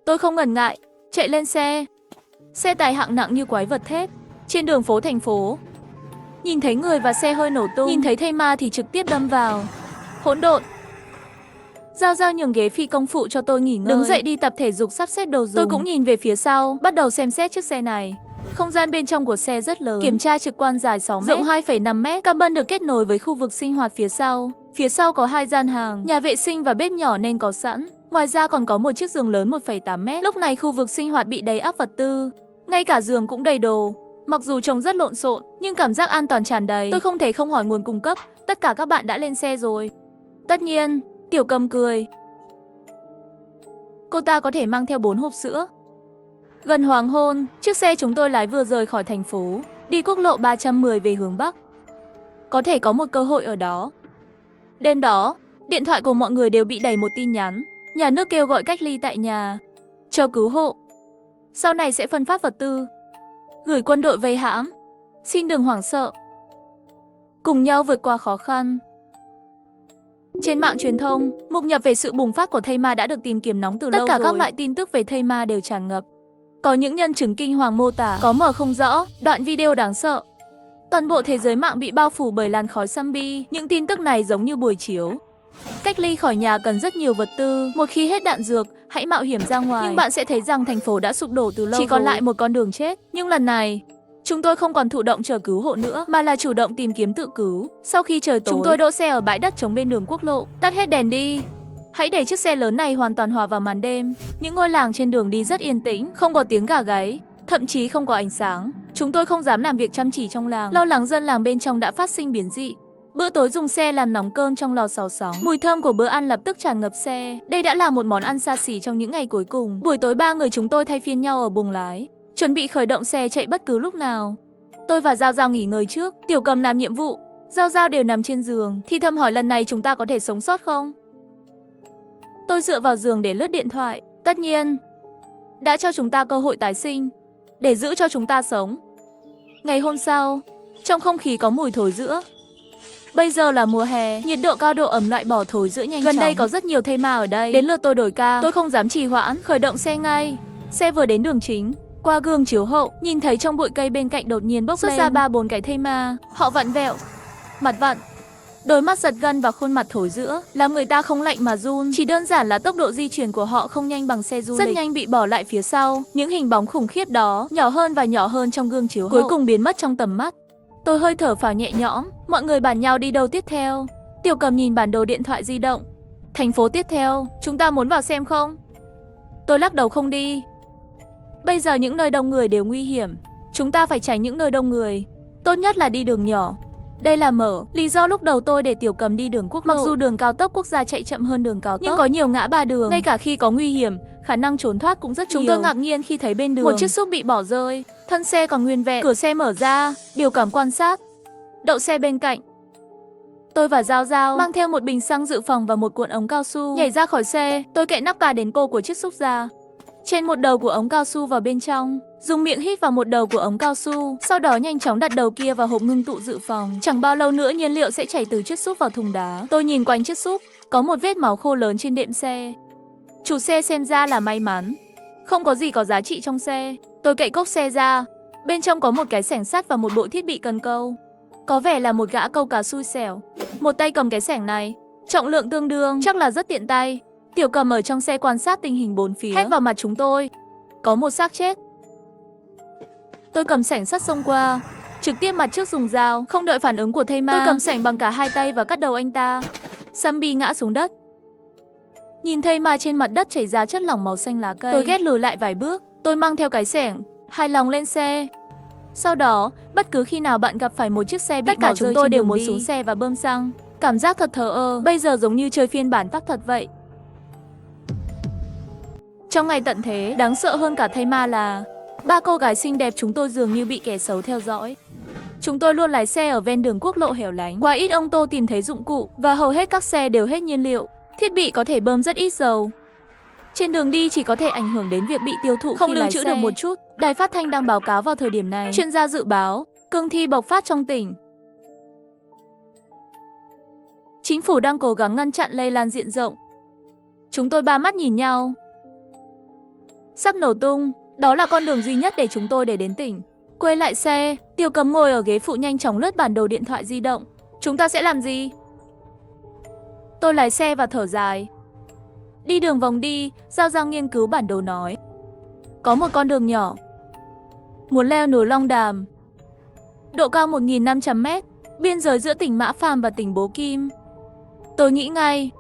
Tôi không ngần ngại, chạy lên xe. Xe tải hạng nặng như quái vật thép. Trên đường phố thành phố. Nhìn thấy người và xe hơi nổ tung. Nhìn thấy Thây Ma thì trực tiếp đâm vào. Hỗn độn. Giao Giao nhường ghế phi công phụ cho tôi nghỉ ngơi. Đứng dậy đi tập thể dục sắp xếp đồ dùng. Tôi cũng nhìn về phía sau, bắt đầu xem xét chiếc xe này. Không gian bên trong của xe rất lớn. Kiểm tra trực quan dài 6 m, rộng 2,5 m. Cabin được kết nối với khu vực sinh hoạt phía sau. Phía sau có 2 gian hàng, nhà vệ sinh và bếp nhỏ nên có sẵn. Ngoài ra còn có một chiếc giường lớn 1,8 m. Lúc này khu vực sinh hoạt bị đầy ắp vật tư. Ngay cả giường cũng đầy đồ. Mặc dù trông rất lộn xộn, nhưng cảm giác an toàn tràn đầy. Tôi không thể không hỏi nguồn cung cấp. Tất cả các bạn đã lên xe rồi. Tất nhiên. Tiểu Cầm cười. Cô ta có thể mang theo 4 hộp sữa. Gần hoàng hôn, chiếc xe chúng tôi lái vừa rời khỏi thành phố, đi quốc lộ 310 về hướng Bắc. Có thể có một cơ hội ở đó. Đêm đó, điện thoại của mọi người đều bị đầy một tin nhắn. Nhà nước kêu gọi cách ly tại nhà, chờ cứu hộ. Sau này sẽ phân phát vật tư, gửi quân đội vây hãm. Xin đừng hoảng sợ. Cùng nhau vượt qua khó khăn. Trên mạng truyền thông, mục nhập về sự bùng phát của Thây Ma đã được tìm kiếm nóng từ lâu rồi. Tất cả các loại tin tức về Thây Ma đều tràn ngập. Có những nhân chứng kinh hoàng mô tả, có mở không rõ, đoạn video đáng sợ. Toàn bộ thế giới mạng bị bao phủ bởi làn khói zombie. Những tin tức này giống như buổi chiếu. Cách ly khỏi nhà cần rất nhiều vật tư. Một khi hết đạn dược, hãy mạo hiểm ra ngoài. Nhưng bạn sẽ thấy rằng thành phố đã sụp đổ từ lâu. Chỉ còn lại một con đường chết. Nhưng lần này, chúng tôi không còn thụ động chờ cứu hộ nữa, mà là chủ động tìm kiếm tự cứu. Sau khi trời tối, chúng tôi đỗ xe ở bãi đất trống bên đường quốc lộ. Tắt hết đèn đi. Hãy để chiếc xe lớn này hoàn toàn hòa vào màn đêm. Những ngôi làng trên đường đi rất yên tĩnh, không có tiếng gà gáy, thậm chí không có ánh sáng. Chúng tôi không dám làm việc chăm chỉ trong làng, lo lắng dân làng bên trong đã phát sinh biến dị. Bữa tối dùng xe làm nóng cơm trong lò xào sóng. Mùi thơm của bữa ăn lập tức tràn ngập xe. Đây đã là một món ăn xa xỉ trong những ngày cuối cùng. Buổi tối 3 người chúng tôi thay phiên nhau ở buồng lái, chuẩn bị khởi động xe chạy bất cứ lúc nào. Tôi và Giao Giao nghỉ ngơi trước, Tiểu Cầm làm nhiệm vụ. Giao Giao đều nằm trên giường, thì thầm hỏi lần này chúng ta có thể sống sót không? Tôi dựa vào giường để lướt điện thoại. Tất nhiên, đã cho chúng ta cơ hội tái sinh, để giữ cho chúng ta sống. Ngày hôm sau, trong không khí có mùi thối rữa. Bây giờ là mùa hè, nhiệt độ cao, độ ẩm loại bỏ thổi giữa nhanh chóng. Gần đây có rất nhiều thây ma ở đây. Đến lượt tôi đổi ca, tôi không dám trì hoãn, khởi động xe ngay. Xe vừa đến đường chính, qua gương chiếu hậu, nhìn thấy trong bụi cây bên cạnh đột nhiên bốc lên ra 3-4 cái thây ma. Họ vặn vẹo, mặt vặn, đôi mắt giật gân và khuôn mặt thối rữa, làm người ta không lạnh mà run. Chỉ đơn giản là tốc độ di chuyển của họ không nhanh bằng xe du lịch, rất nhanh bị bỏ lại phía sau. Những hình bóng khủng khiếp đó nhỏ hơn và nhỏ hơn trong gương chiếu hậu, cuối cùng biến mất trong tầm mắt. Tôi hơi thở phào nhẹ nhõm. Mọi người bàn nhau đi đâu tiếp theo. Tiểu Cầm nhìn bản đồ điện thoại di động. Thành phố tiếp theo, chúng ta muốn vào xem không? Tôi lắc đầu không đi. Bây giờ những nơi đông người đều nguy hiểm. Chúng ta phải tránh những nơi đông người. Tốt nhất là đi đường nhỏ. Đây là mở lý do lúc đầu tôi để Tiểu Cầm đi đường quốc lộ. Mặc dù đường cao tốc quốc gia chạy chậm hơn đường cao tốc, nhưng có nhiều ngã ba đường. Ngay cả khi có nguy hiểm, khả năng trốn thoát cũng rất nhiều. Chúng tôi ngạc nhiên khi thấy bên đường một chiếc xúc bị bỏ rơi, thân xe còn nguyên vẹn, cửa xe mở ra. Điều Cầm quan sát, đậu xe bên cạnh. Tôi và Giao Giao mang theo một bình xăng dự phòng và một cuộn ống cao su, nhảy ra khỏi xe. Tôi cậy nắp cà đến cô của chiếc xúc ra, trên một đầu của ống cao su vào bên trong, dùng miệng hít vào một đầu của ống cao su, sau đó nhanh chóng đặt đầu kia vào hộp ngưng tụ dự phòng. Chẳng bao lâu nữa nhiên liệu sẽ chảy từ chiếc xúc vào thùng đá. Tôi nhìn quanh chiếc xúc, có một vết máu khô lớn trên đệm xe. Chủ xe xem ra là may mắn, không có gì có giá trị trong xe. Tôi cậy cốp xe ra, bên trong có một cái xẻng sắt và một bộ thiết bị cần câu. Có vẻ là một gã câu cá xui xẻo, một tay cầm cái xẻng này, trọng lượng tương đương, chắc là rất tiện tay. Tiểu Cầm ở trong xe quan sát tình hình bốn phía, hét vào mặt chúng tôi. Có một xác chết. Tôi cầm xẻng sắt xông qua, trực tiếp mặt trước dùng dao, không đợi phản ứng của thây ma. Tôi cầm xẻng bằng cả hai tay và cắt đầu anh ta. Sambi ngã xuống đất. Nhìn thây ma trên mặt đất chảy ra chất lỏng màu xanh lá cây, tôi ghét lùi lại vài bước. Tôi mang theo cái xẻng, hài lòng lên xe. Sau đó, bất cứ khi nào bạn gặp phải một chiếc xe bị tất cả chúng tôi đều muốn xuống xe và bơm xăng. Cảm giác thật thờ ơ, bây giờ giống như chơi phiên bản tắc thật vậy. Trong ngày tận thế, đáng sợ hơn cả thây ma là 3 cô gái xinh đẹp chúng tôi dường như bị kẻ xấu theo dõi. Chúng tôi luôn lái xe ở ven đường quốc lộ hẻo lánh, quá ít ông Tô tìm thấy dụng cụ và hầu hết các xe đều hết nhiên liệu. Thiết bị có thể bơm rất ít dầu. Trên đường đi chỉ có thể ảnh hưởng đến việc bị tiêu thụ không lưu trữ được một chút. Đài phát thanh đang báo cáo vào thời điểm này. Chuyên gia dự báo cương thi bộc phát trong tỉnh. Chính phủ đang cố gắng ngăn chặn lây lan diện rộng. Chúng tôi ba mắt nhìn nhau. Sắp nổ tung, đó là con đường duy nhất để chúng tôi đến tỉnh. Quay lại xe, Tiểu Cầm ngồi ở ghế phụ nhanh chóng lướt bản đồ điện thoại di động. Chúng ta sẽ làm gì? Tôi lái xe và thở dài. Đi đường vòng đi, Giao Giao nghiên cứu bản đồ nói. Có một con đường nhỏ. Muốn leo núi Long Đàm. Độ cao 1.500 m, biên giới giữa tỉnh Mã Phàm và tỉnh Bố Kim. Tôi nghĩ ngay,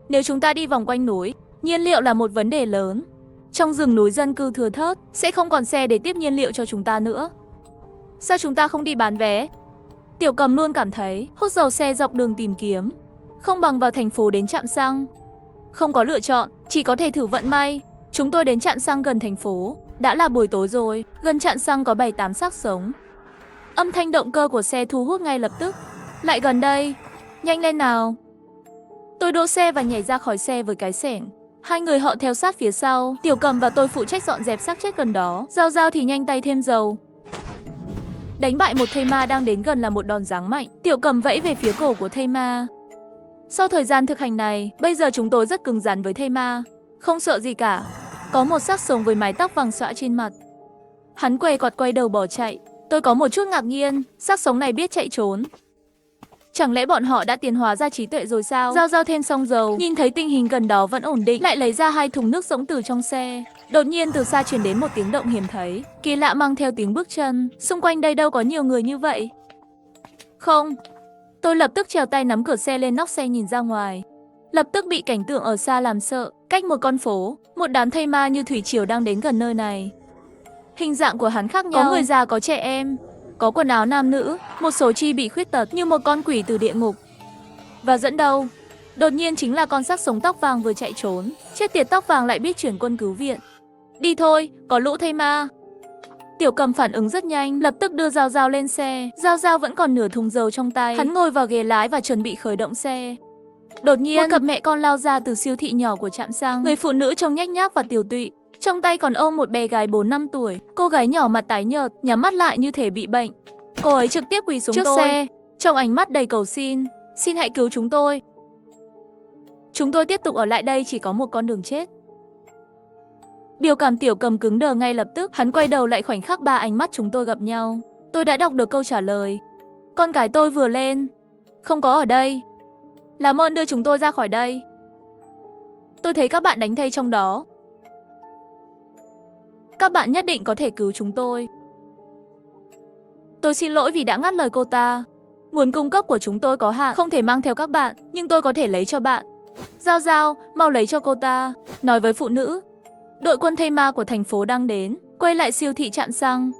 nếu chúng ta đi vòng quanh núi, nhiên liệu là một vấn đề lớn. Trong rừng núi dân cư thưa thớt, sẽ không còn xe để tiếp nhiên liệu cho chúng ta nữa. Sao chúng ta không đi bán vé? Tiểu Cầm luôn cảm thấy hút dầu xe dọc đường tìm kiếm không bằng vào thành phố đến trạm xăng. Không có lựa chọn, chỉ có thể thử vận may. Chúng tôi đến trạm xăng gần thành phố. Đã là buổi tối rồi, gần trạm xăng có 7-8 xác sống. Âm thanh động cơ của xe thu hút ngay lập tức. Lại gần đây, nhanh lên nào. Tôi đỗ xe và nhảy ra khỏi xe với cái xẻng. Hai người họ theo sát phía sau. Tiểu Cầm và tôi phụ trách dọn dẹp xác chết gần đó. Giao Giao thì nhanh tay thêm dầu. Đánh bại một thây ma đang đến gần là một đòn giáng mạnh. Tiểu Cầm vẫy về phía cổ của thây ma. Sau thời gian thực hành này, bây giờ chúng tôi rất cứng rắn với thây ma. Không sợ gì cả. Có một xác sống với mái tóc vàng xõa trên mặt. Hắn quay quạt quay đầu bỏ chạy. Tôi có một chút ngạc nhiên, xác sống này biết chạy trốn. Chẳng lẽ bọn họ đã tiến hóa ra trí tuệ rồi sao? Giao Giao thêm xong dầu, nhìn thấy tình hình gần đó vẫn ổn định, lại lấy ra 2 thùng nước rỗng từ trong xe. Đột nhiên từ xa truyền đến một tiếng động hiếm thấy, kỳ lạ mang theo tiếng bước chân. Xung quanh đây đâu có nhiều người như vậy. Không. Tôi lập tức trèo tay nắm cửa xe lên nóc xe nhìn ra ngoài. Lập tức bị cảnh tượng ở xa làm sợ. Cách một con phố, một đám thây ma như thủy triều đang đến gần nơi này. Hình dạng của hắn khác nhau, có người già có trẻ em, có quần áo nam nữ, một số chi bị khuyết tật như một con quỷ từ địa ngục. Và dẫn đầu, đột nhiên chính là con xác sống tóc vàng vừa chạy trốn. Chết tiệt, tóc vàng lại biết chuyển quân cứu viện. Đi thôi, có lũ thây ma. Tiểu Cầm phản ứng rất nhanh, lập tức đưa Giao Giao lên xe. Giao Giao vẫn còn nửa thùng dầu trong tay. Hắn ngồi vào ghế lái và chuẩn bị khởi động xe. Đột nhiên, một cặp mẹ con lao ra từ siêu thị nhỏ của trạm xăng. Người phụ nữ trông nhếch nhác và tiều tụy, trong tay còn ôm một bé gái 4-5 tuổi. Cô gái nhỏ mặt tái nhợt, nhắm mắt lại như thể bị bệnh. Cô ấy trực tiếp quỳ xuống trước xe, trong ánh mắt đầy cầu xin. Xin hãy cứu chúng tôi. Chúng tôi tiếp tục ở lại đây chỉ có một con đường chết. Biểu cảm Tiểu Cầm cứng đờ ngay lập tức, hắn quay đầu lại khoảnh khắc ba ánh mắt chúng tôi gặp nhau. Tôi đã đọc được câu trả lời. Con gái tôi vừa lên. Không có ở đây. Làm ơn đưa chúng tôi ra khỏi đây. Tôi thấy các bạn đánh thay trong đó. Các bạn nhất định có thể cứu chúng tôi. Tôi xin lỗi vì đã ngắt lời cô ta. Nguồn cung cấp của chúng tôi có hạn, không thể mang theo các bạn, nhưng tôi có thể lấy cho bạn. Giao Giao, mau lấy cho cô ta. Nói với phụ nữ. Đội quân thây ma của thành phố đang đến, quay lại siêu thị trạm xăng.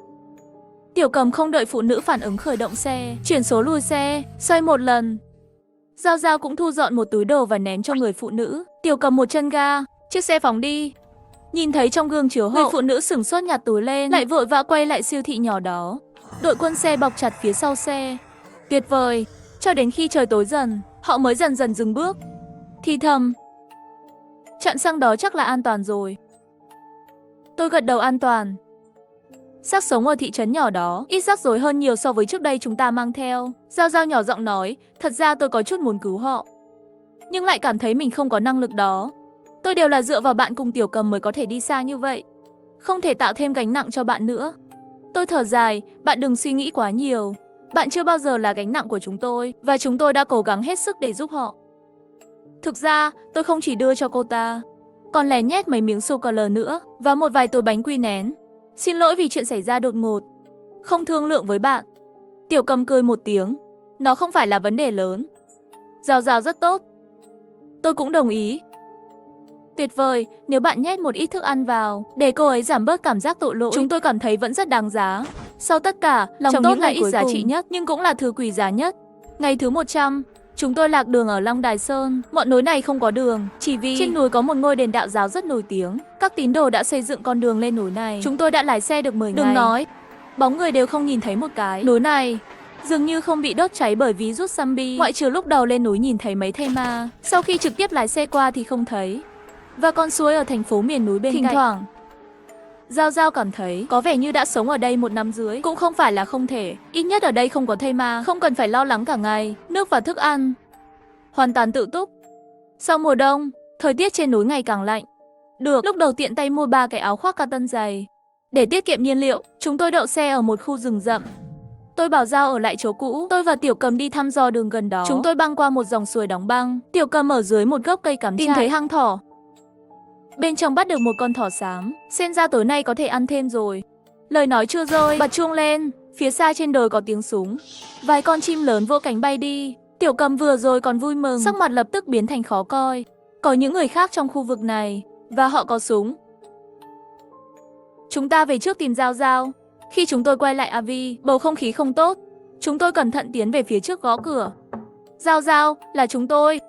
Tiểu Cầm không đợi phụ nữ phản ứng khởi động xe, chuyển số lùi xe, xoay một lần. Giao Giao cũng thu dọn một túi đồ và ném cho người phụ nữ. Tiểu Cầm một chân ga, chiếc xe phóng đi. Nhìn thấy trong gương chiếu hậu, người phụ nữ sửng sốt nhặt túi lên, lại vội vã quay lại siêu thị nhỏ đó. Đội quân xe bọc chặt phía sau xe. Tuyệt vời, cho đến khi trời tối dần, họ mới dần dần dừng bước. Thì thầm, trạm xăng đó chắc là an toàn rồi. Tôi gật đầu an toàn. Xác sống ở thị trấn nhỏ đó ít rắc rối hơn nhiều so với trước đây chúng ta mang theo. Giao Giao nhỏ giọng nói, thật ra tôi có chút muốn cứu họ, nhưng lại cảm thấy mình không có năng lực đó. Tôi đều là dựa vào bạn cùng Tiểu Cầm mới có thể đi xa như vậy. Không thể tạo thêm gánh nặng cho bạn nữa. Tôi thở dài, bạn đừng suy nghĩ quá nhiều. Bạn chưa bao giờ là gánh nặng của chúng tôi, và chúng tôi đã cố gắng hết sức để giúp họ. Thực ra, tôi không chỉ đưa cho cô ta, còn lén nhét mấy miếng sô-cô-la nữa, và một vài túi bánh quy nén. Xin lỗi vì chuyện xảy ra đột ngột. Không thương lượng với bạn. Tiểu Cầm cười một tiếng. Nó không phải là vấn đề lớn. Giao Giao rất tốt. Tôi cũng đồng ý. Tuyệt vời, nếu bạn nhét một ít thức ăn vào, để cô ấy giảm bớt cảm giác tội lỗi, chúng tôi cảm thấy vẫn rất đáng giá. Sau tất cả, lòng tốt là ít giá trị nhất, nhưng cũng là thứ quý giá nhất. Ngày thứ 100, chúng tôi lạc đường ở Long Đài Sơn. Ngọn núi này không có đường, chỉ vì trên núi có một ngôi đền đạo giáo rất nổi tiếng. Các tín đồ đã xây dựng con đường lên núi này. Chúng tôi đã lái xe được 10 ngày. Đừng nói, bóng người đều không nhìn thấy một cái. Núi này dường như không bị đốt cháy bởi vì rút zombie. Ngoại trừ lúc đầu lên núi nhìn thấy mấy thây ma, sau khi trực tiếp lái xe qua thì không thấy. Và con suối ở thành phố miền núi bên cạnh. Thỉnh thoảng, Giao Giao cảm thấy có vẻ như đã sống ở đây 1 năm rưỡi. Cũng không phải là không thể. Ít nhất ở đây không có thây ma, không cần phải lo lắng cả ngày. Nước và thức ăn hoàn toàn tự túc. Sau mùa đông, thời tiết trên núi ngày càng lạnh. Được, lúc đầu tiện tay mua 3 cái áo khoác cotton dày. Để tiết kiệm nhiên liệu, chúng tôi đậu xe ở một khu rừng rậm. Tôi bảo Giao ở lại chỗ cũ, tôi và Tiểu Cầm đi thăm dò đường gần đó. Chúng tôi băng qua một dòng suối đóng băng. Tiểu Cầm ở dưới một gốc cây cắm trại, tìm thấy hang thỏ. Bên trong bắt được một con thỏ xám, xem ra tối nay có thể ăn thêm rồi. Lời nói chưa rơi, bật chuông lên, phía xa trên đồi có tiếng súng. Vài con chim lớn vỗ cánh bay đi. Tiểu Cầm vừa rồi còn vui mừng, sắc mặt lập tức biến thành khó coi. Có những người khác trong khu vực này, và họ có súng. Chúng ta về trước tìm Giao Giao. Khi chúng tôi quay lại Avi, bầu không khí không tốt. Chúng tôi cẩn thận tiến về phía trước gõ cửa. Giao Giao, là chúng tôi.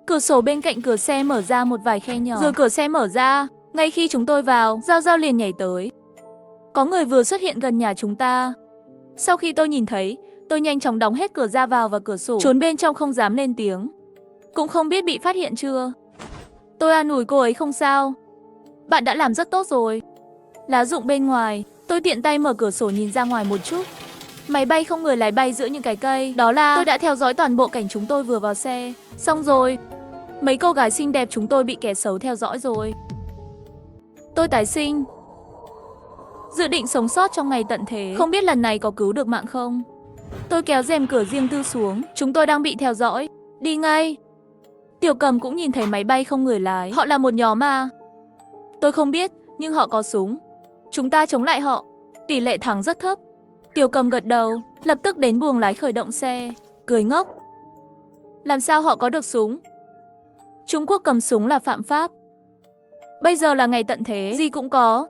Cửa sổ bên cạnh cửa xe mở ra một vài khe nhỏ. Rồi cửa xe mở ra. Ngay khi chúng tôi vào, Giao Giao liền nhảy tới. Có người vừa xuất hiện gần nhà chúng ta. Sau khi tôi nhìn thấy, tôi nhanh chóng đóng hết cửa ra vào và cửa sổ, trốn bên trong không dám lên tiếng. Cũng không biết bị phát hiện chưa. Tôi an ủi cô ấy không sao. Bạn đã làm rất tốt rồi. Lá rụng bên ngoài, tôi tiện tay mở cửa sổ nhìn ra ngoài một chút. Máy bay không người lái bay giữa những cái cây. Đó là tôi đã theo dõi toàn bộ cảnh chúng tôi vừa vào xe. Xong rồi, mấy cô gái xinh đẹp chúng tôi bị kẻ xấu theo dõi rồi. Tôi tái sinh. Dự định sống sót trong ngày tận thế. Không biết lần này có cứu được mạng không. Tôi kéo rèm cửa riêng tư xuống. Chúng tôi đang bị theo dõi. Đi ngay. Tiểu Cầm cũng nhìn thấy máy bay không người lái. Họ là một nhóm à? Tôi không biết, nhưng họ có súng. Chúng ta chống lại họ. Tỷ lệ thắng rất thấp. Tiểu Cầm gật đầu, lập tức đến buồng lái khởi động xe. Cười ngốc. Làm sao họ có được súng? Trung Quốc cầm súng là phạm pháp. Bây giờ là ngày tận thế, gì cũng có.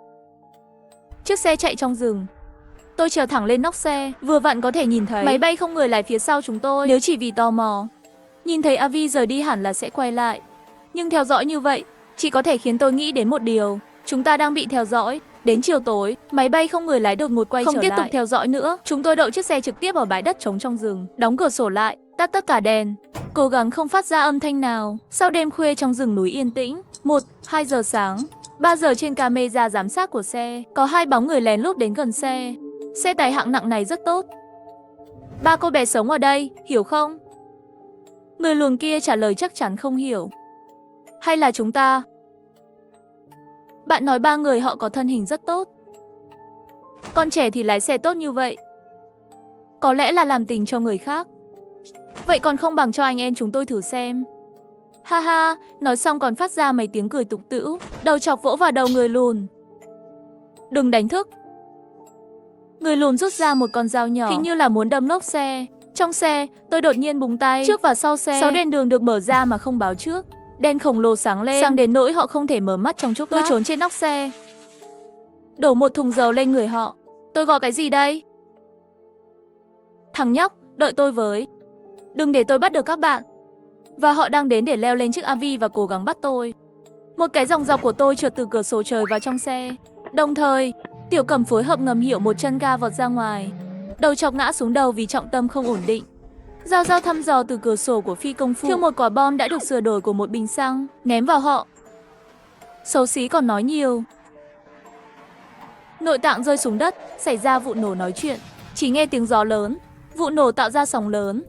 Chiếc xe chạy trong rừng. Tôi trèo thẳng lên nóc xe, vừa vặn có thể nhìn thấy máy bay không người lái phía sau chúng tôi. Nếu chỉ vì tò mò, nhìn thấy Avi rời đi hẳn là sẽ quay lại. Nhưng theo dõi như vậy, chỉ có thể khiến tôi nghĩ đến một điều. Chúng ta đang bị theo dõi. Đến chiều tối, máy bay không người lái đột ngột quay trở lại. Không tiếp tục theo dõi nữa. Chúng tôi đậu chiếc xe trực tiếp ở bãi đất trống trong rừng. Đóng cửa sổ lại, tắt tất cả đèn. Cố gắng không phát ra âm thanh nào. Sau đêm khuya trong rừng núi yên tĩnh, 1-2 giờ sáng, 3 giờ trên camera giám sát của xe, có 2 bóng người lén lút đến gần xe. Xe tải hạng nặng này rất tốt. 3 cô bé sống ở đây, hiểu không? Người lùn kia trả lời chắc chắn không hiểu. Hay là chúng ta? Bạn nói 3 người họ có thân hình rất tốt. Con trẻ thì lái xe tốt như vậy. Có lẽ là làm tình cho người khác. Vậy còn không bằng cho anh em chúng tôi thử xem. Ha ha, nói xong còn phát ra mấy tiếng cười tục tĩu, đầu chọc vỗ vào đầu người lùn. Đừng đánh thức. Người lùn rút ra một con dao nhỏ, hình như là muốn đâm lốp xe. Trong xe, tôi đột nhiên búng tay, trước và sau xe. 6 đèn đường được mở ra mà không báo trước. Đèn khổng lồ sáng lên, sáng đến nỗi họ không thể mở mắt trong chốc lát. Tôi trốn trên nóc xe, đổ một thùng dầu lên người họ. Tôi gọi cái gì đây? Thằng nhóc, đợi tôi với. Đừng để tôi bắt được các bạn. Và họ đang đến để leo lên chiếc AV và cố gắng bắt tôi. Một cái dòng dọc của tôi trượt từ cửa sổ trời vào trong xe. Đồng thời, Tiểu Cầm phối hợp ngầm hiểu một chân ga vọt ra ngoài. Đầu chọc ngã xuống đầu vì trọng tâm không ổn định. Giao Giao thăm dò từ cửa sổ của phi công phu, thiêu một quả bom đã được sửa đổi của một bình xăng, ném vào họ. Xấu xí còn nói nhiều. Nội tạng rơi xuống đất, xảy ra vụ nổ nói chuyện. Chỉ nghe tiếng gió lớn, vụ nổ tạo ra sóng lớn.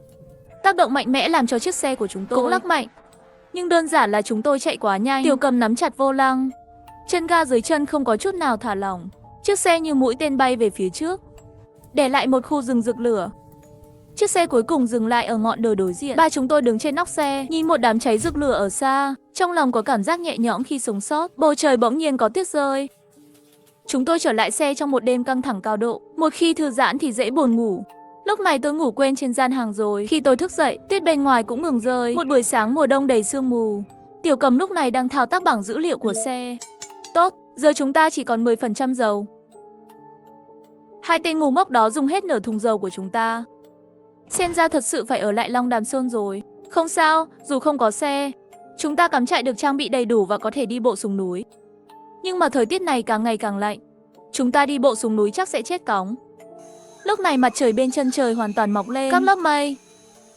Tác động mạnh mẽ làm cho chiếc xe của chúng tôi cũng lắc mạnh. Nhưng đơn giản là chúng tôi chạy quá nhanh. Tiểu Cầm nắm chặt vô lăng. Chân ga dưới chân không có chút nào thả lỏng. Chiếc xe như mũi tên bay về phía trước, để lại một khu rừng rực lửa. Chiếc xe cuối cùng dừng lại ở ngọn đồi đối diện. Ba chúng tôi đứng trên nóc xe, nhìn một đám cháy rực lửa ở xa. Trong lòng có cảm giác nhẹ nhõm khi sống sót. Bầu trời bỗng nhiên có tuyết rơi. Chúng tôi trở lại xe trong một đêm căng thẳng cao độ. Một khi thư giãn thì dễ buồn ngủ. Lúc này tôi ngủ quên trên gian hàng rồi. Khi tôi thức dậy, tuyết bên ngoài cũng ngừng rơi. Một buổi sáng mùa đông đầy sương mù. Tiểu Cầm lúc này đang thao tác bảng dữ liệu của xe. Tốt, giờ chúng ta chỉ còn 10% dầu. Hai tên ngu ngốc đó dùng hết nửa thùng dầu của chúng ta. Xem ra thật sự phải ở lại Long Đàm Sơn rồi. Không sao, dù không có xe, chúng ta cắm trại được trang bị đầy đủ và có thể đi bộ xuống núi. Nhưng mà thời tiết này càng ngày càng lạnh. Chúng ta đi bộ xuống núi chắc sẽ chết cóng. Lúc này mặt trời bên chân trời hoàn toàn mọc lên các lớp mây.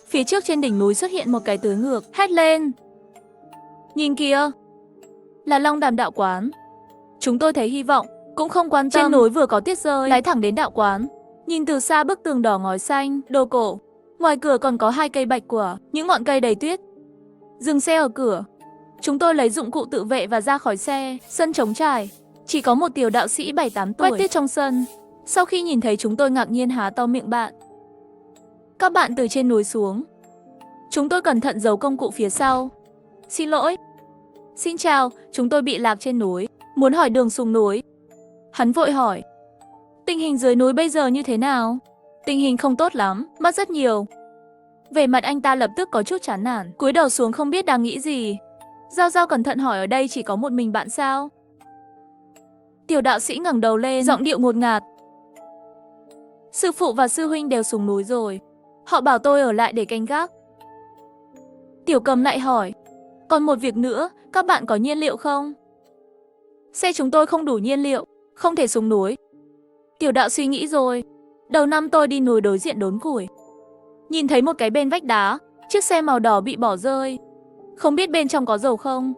Phía trước trên đỉnh núi xuất hiện một cái tưới ngược. Hét lên. Nhìn kìa, là Long Đàm đạo quán. Chúng tôi thấy hy vọng, cũng không quan tâm. Trên núi vừa có tuyết rơi, lái thẳng đến đạo quán. Nhìn từ xa bức tường đỏ ngói xanh, đồ cổ. Ngoài cửa còn có 2 cây bạch quả, những ngọn cây đầy tuyết. Dừng xe ở cửa. Chúng tôi lấy dụng cụ tự vệ và ra khỏi xe. Sân trống trải, chỉ có một tiểu đạo sĩ 7-8 tuổi quét tuyết trong sân. Sau khi nhìn thấy chúng tôi ngạc nhiên há to miệng bạn. Các bạn từ trên núi xuống. Chúng tôi cẩn thận giấu công cụ phía sau. Xin lỗi. Xin chào, chúng tôi bị lạc trên núi, muốn hỏi đường xuống núi. Hắn vội hỏi. Tình hình dưới núi bây giờ như thế nào? Tình hình không tốt lắm, mất rất nhiều. Vẻ mặt anh ta lập tức có chút chán nản, cúi đầu xuống không biết đang nghĩ gì. Giao Giao cẩn thận hỏi ở đây chỉ có một mình bạn sao? Tiểu đạo sĩ ngẩng đầu lên, giọng điệu ngột ngạt. Sư phụ và sư huynh đều xuống núi rồi. Họ bảo tôi ở lại để canh gác. Tiểu Cầm lại hỏi. Còn một việc nữa, các bạn có nhiên liệu không? Xe chúng tôi không đủ nhiên liệu, không thể xuống núi. Tiểu đạo suy nghĩ rồi. Đầu năm tôi đi núi đối diện đốn củi. Nhìn thấy một cái bên vách đá, chiếc xe màu đỏ bị bỏ rơi. Không biết bên trong có dầu không?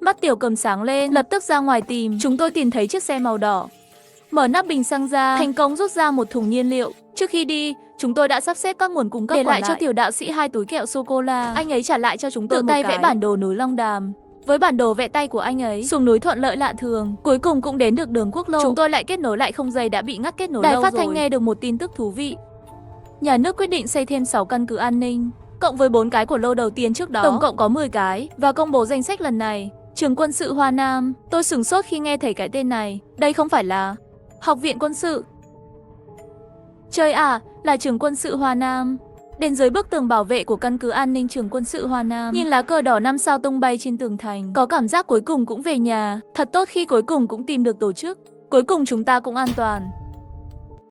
Mắt Tiểu Cầm sáng lên, lập tức ra ngoài tìm. Chúng tôi tìm thấy chiếc xe màu đỏ. Mở nắp bình xăng ra, thành công rút ra một thùng nhiên liệu. Trước khi đi, chúng tôi đã sắp xếp các nguồn cung cấp để lại cho tiểu đạo sĩ 2 túi kẹo sô-cô-la. Anh ấy trả lại cho chúng tôi tự tay vẽ bản đồ núi Long Đàm. Với bản đồ vẽ tay của anh ấy, xuống núi thuận lợi lạ thường. Cuối cùng cũng đến được đường quốc lộ. Chúng tôi lại kết nối lại không dây đã bị ngắt kết nối lâu rồi. Đài phát thanh nghe được một tin tức thú vị. Nhà nước quyết định xây thêm 6 căn cứ an ninh, cộng với 4 cái của lô đầu tiên trước đó, tổng cộng có 10 cái. Và công bố danh sách lần này, trường quân sự Hoa Nam. Tôi sửng sốt khi nghe thấy cái tên này. Đây không phải là Học viện quân sự. Trời à, là trường quân sự Hoa Nam. Đến dưới bức tường bảo vệ của căn cứ an ninh trường quân sự Hoa Nam, nhìn lá cờ đỏ 5 sao tung bay trên tường thành, có cảm giác cuối cùng cũng về nhà. Thật tốt khi cuối cùng cũng tìm được tổ chức. Cuối cùng chúng ta cũng an toàn.